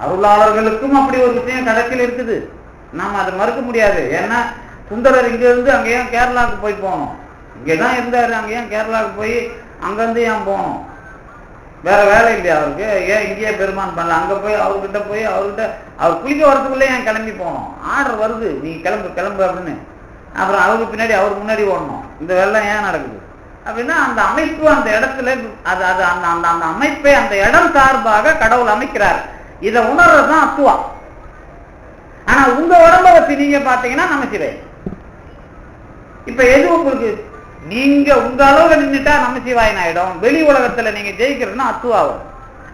அருளாளர்களுக்கும் அப்படி ஒரு விஷயம் கடைசியில் இருக்குது, நாம அதை மறுக்க முடியாது. ஏன்னா சுந்தரர் இங்க இருந்து அங்கேயும் கேரளாவுக்கு போய் போகணும், இங்கேதான் இருந்தாரு, அங்கேயும் கேரளாவுக்கு போய் அங்கிருந்து ஏன் போகணும்? வேற வேலை இல்லையா அவருக்கு? ஏன் இங்கேயே பெருமான் பண்ணல? அங்க போய் அவர்கிட்ட போய் அவர்கிட்ட அவர் குளிக்க வரதுக்குள்ளே ஏன் கிளம்பி போகணும்? ஆர்டர் வருது, நீ கிளம்பு கிளம்பு அப்படின்னு. அப்புறம் அவருக்கு பின்னாடி அவர் முன்னாடி ஓடணும். இந்த வேலை ஏன் நடக்குது அப்படின்னா அந்த அமைப்பு அந்த இடத்துல அது அது அந்த அந்த அந்த அமைப்பை அந்த இடம் சார்பாக கடவுள் அமைக்கிறார். இதை உணர்றதுதான் அத்துவா. ஆனா உங்க உடம்ப வச்சு நீங்க பாத்தீங்கன்னா நமச்சிவாய். இப்ப எது உங்களுக்கு நீங்க உங்க அளவுல நின்றுட்டா நமச்சிவாயன் ஆயிடும். வெளி உலகத்துல நீங்க ஜெயிக்கிறதுனா அத்துவாவும்.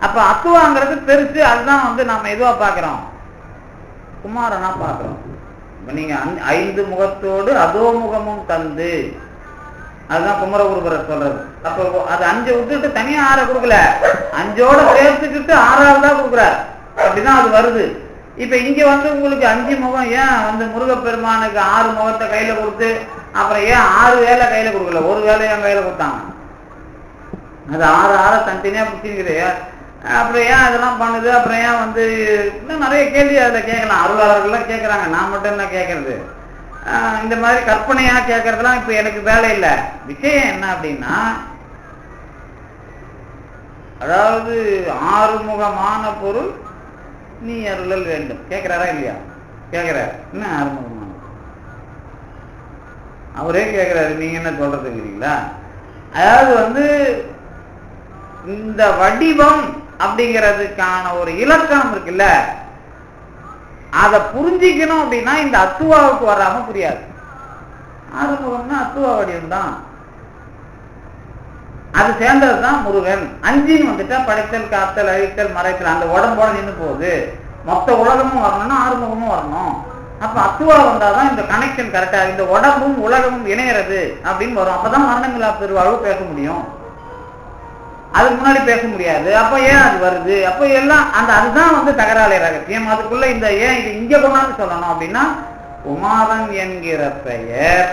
அப்ப அத்துவாங்கிறது பெருசு, அதுதான் வந்து நாம எதுவா பாக்குறோம்? குமாரனா பாக்குறோம். நீங்க 5 முகத்தோடு அதோ முகமும் தந்து, அதுதான் குமரகுருபரர் சொல்றது. அப்ப அது 5 விட்டுட்டு தனியா 6 கொடுக்கல, 5ஓட சேர்த்துக்கிட்டு 6ஆவதா கொடுக்குறாரு. அப்படிதான் அது வருது. இப்ப இங்க வந்து உங்களுக்கு 5 முகம், ஏன் வந்து முருகப்பெருமானுக்கு 6 முகத்தை கையில கொடுத்து அப்புறம் ஏன் 6 வேலை கையில கொடுக்கல, ஒரு வேலையை கையில கொடுத்தாங்க? அது 6 தனித்தனியா பிடிச்சிருக்குது. அப்புறம் ஏன் அதெல்லாம் பண்ணுது? அப்புறம் ஏன் வந்து இன்னும் நிறைய கேள்வி அதில் கேட்கலாம். அருளாளர்கள்லாம் கேட்கறாங்க, நான் மட்டும் என்ன கேட்கறது? இந்த மாதிரி கற்பனையா கேட்கறதுலாம் இப்ப எனக்கு வேலை இல்லை. விஷயம் என்ன அப்படின்னா, அதாவது 6 முகமான பொருள் நீ அருளல் வேண்டும் கேட்கிறாரா இல்லையா? கேட்கிறாரு. என்ன 6 முகமான? அவரே கேட்கிறாரு, நீங்க என்ன சொல்றதுங்கிறீங்களா? அதாவது வந்து இந்த வடிவம் அப்படிங்கிறதுக்கான ஒரு இலக்கணம் இருக்குல்ல, அதை புரிஞ்சிக்கணும் அப்படின்னா இந்த அத்துவாவுக்கு வராம புரியாது. 6 முகம்னா அத்துவா வடிவம் தான், அது சேர்ந்ததுதான் முருகன். 5ன்னு வந்துட்டா படைத்தல், காத்தல், அழித்தல், மறைத்தல், அந்த உடம்போட நின்று போகுது. மொத்த உலகமும் வரணும்னா 6 முகமும் வரணும். அப்ப அத்துவா வந்தாதான் இந்த கனெக்ஷன் கரெக்டா, இந்த உடம்பும் உலகமும் இணையறது அப்படின்னு வரும். அப்பதான் மரணமில்லா பெருவாழ்வு பேச முடியும், அதுக்கு முன்னாடி பேச முடியாது. அப்ப ஏன் அது வருது? அப்ப எல்லாம் அந்த அதுதான் வந்து தகராலை ரகசியம். அதுக்குள்ள இந்த ஏன் இது இங்க கொண்டாந்து சொல்லணும் அப்படின்னா, குமாரன் என்கிற பெயர்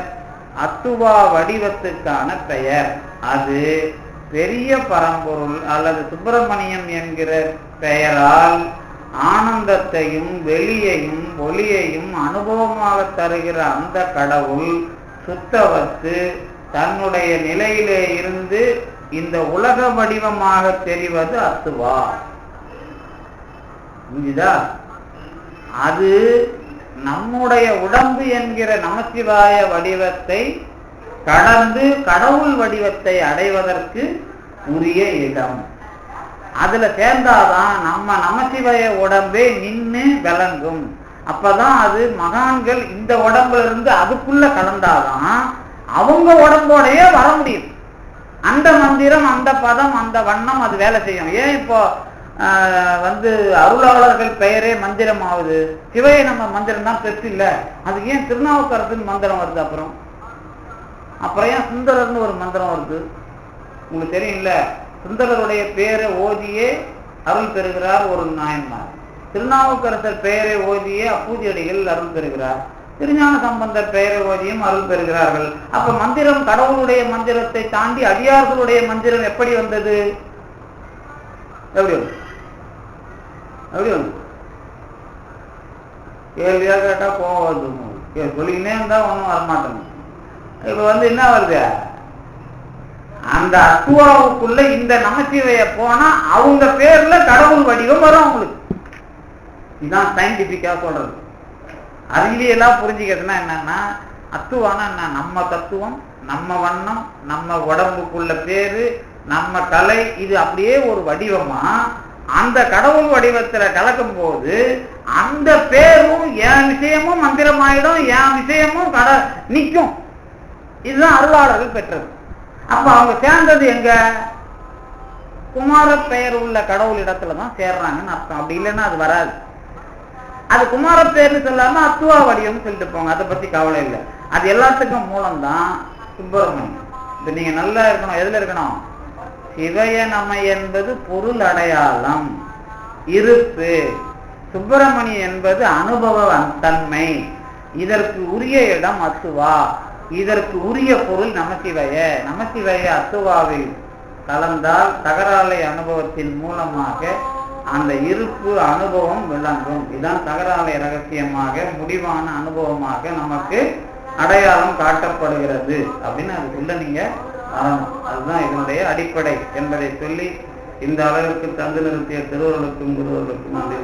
அத்துவா வடிவத்துக்கான பெயர். அது பெரிய பரம்பொருள் அல்லது சுப்பிரமணியம் என்கிற பெயரால் ஆனந்தத்தையும் வெளியையும் ஒளியையும் அனுபவமாக தருகிற அந்த கடவுள் சுத்தவத்து தன்னுடைய நிலையிலே இருந்து இந்த உலக வடிவமாக தெரிவது அத்துவா. புரியுதா? அது நம்முடைய உடம்பு என்கிற நமசிவாய வடிவத்தை கடந்து கடவுள் வடிவத்தை அடைவதற்கு உரிய இடம். அதுல சேர்ந்தாதான் நம்ம நமசிவாய உடம்பே நின்று விளங்கும். அப்பதான் அது மகான்கள் இந்த உடம்புல இருந்து அதுக்குள்ள கலந்தாதான் அவங்க உடம்போடையே வர முடியும். அந்த மந்திரம், அந்த பதம், அந்த வண்ணம் அது வேலை செய்யும். ஏன் இப்போ அருளாளர்கள் பெயரே மந்திரம் ஆகுது? சிவையை நம்ம மந்திரம் தான் பெற்று இல்ல, அதுக்கு ஏன் திருநாவுக்கரசுன்னு மந்திரம் வருது? அப்புறம் ஏன் சுந்தரர்னு ஒரு மந்திரம் வருது? உங்களுக்கு தெரியும்ல, சுந்தரருடைய பெயரை ஓதியே அருள் பெறுகிறார் ஒரு நாயன்மார். திருநாவுக்கரசர் பெயரை ஓதியே அப்பூதியடிகள் அருள் பெறுகிறார். திருஞான சம்பந்தர் பெயரை ஓதியும் அருள் பெறுகிறார்கள். அப்ப மந்திரம் கடவுளுடைய மந்திரத்தை தாண்டி அடியார்களுடைய மந்திரம் எப்படி வந்தது? எப்படி வந்து கேள்வியா கேட்டா போவது சொல்லிக்கினே இருந்தா ஒன்றும் வரமாட்டேங்க. இப்ப என்ன வருது? அந்த அத்துவாவுக்குள்ள இந்த நமசிவைய போனா அவங்க பேர்ல கடவுள் வடிவம் வரும் அவங்களுக்கு. இதுதான் சயின்டிபிக்கா சொல்றது. அறிவியெல்லாம் புரிஞ்சுக்கிறதுனா என்னன்னா, அத்துவானா என்ன? நம்ம தத்துவம், நம்ம வண்ணம், நம்ம உடம்புக்குள்ள பேரு, நம்ம கலை, இது அப்படியே ஒரு வடிவமா அந்த கடவுள் வடிவத்துல கலக்கும் போது அந்த பேரும் என் விஷயமும் மந்திரமாயிடும், என் விஷயமும் நிற்கும். இதுதான் அருளாளர்கள் பெற்றது. அப்ப அவங்க சேர்ந்தது எங்க? குமார பெயர் உள்ள கடவுள் இடத்துலதான் சேர்றாங்கன்னு அர்த்தம். அப்படி இல்லைன்னா அது வராது. அது குமார பேர்னு சொல்லாம அத்துவா வடிவம் சொல்லிட்டு போங்க, அதை பத்தி கவலை இல்லை. அது எல்லாத்துக்கும் மூலம்தான் சுப்பிரமணியம். இப்ப நீங்க நல்லா இருக்கணும். எதுல இருக்கணும்? சிவய நம என்பது பொருள் அடையாளம், இருப்பு. சுப்பிரமணியம் என்பது அனுபவ தன்மை. இதற்கு உரிய இடம் அத்துவா, இதற்கு உரிய பொருள் நமசிவய. நமசிவய அத்துவாவில் கலந்தால் தகராலை அனுபவத்தின் மூலமாக அந்த இருப்பு அனுபவம் விளங்கும். இதுதான் தகராலை ரகசியமாக முடிவான அனுபவமாக நமக்கு அடையாளம் காட்டப்படுகிறது அப்படின்னு அதுக்குள்ள நீங்க வரணும். அதுதான் இதனுடைய அடிப்படை என்பதை சொல்லி இந்த அளவிற்கு தந்து நிறுத்திய திருவருளுக்கும் குருவர்களுக்கும் நன்றி.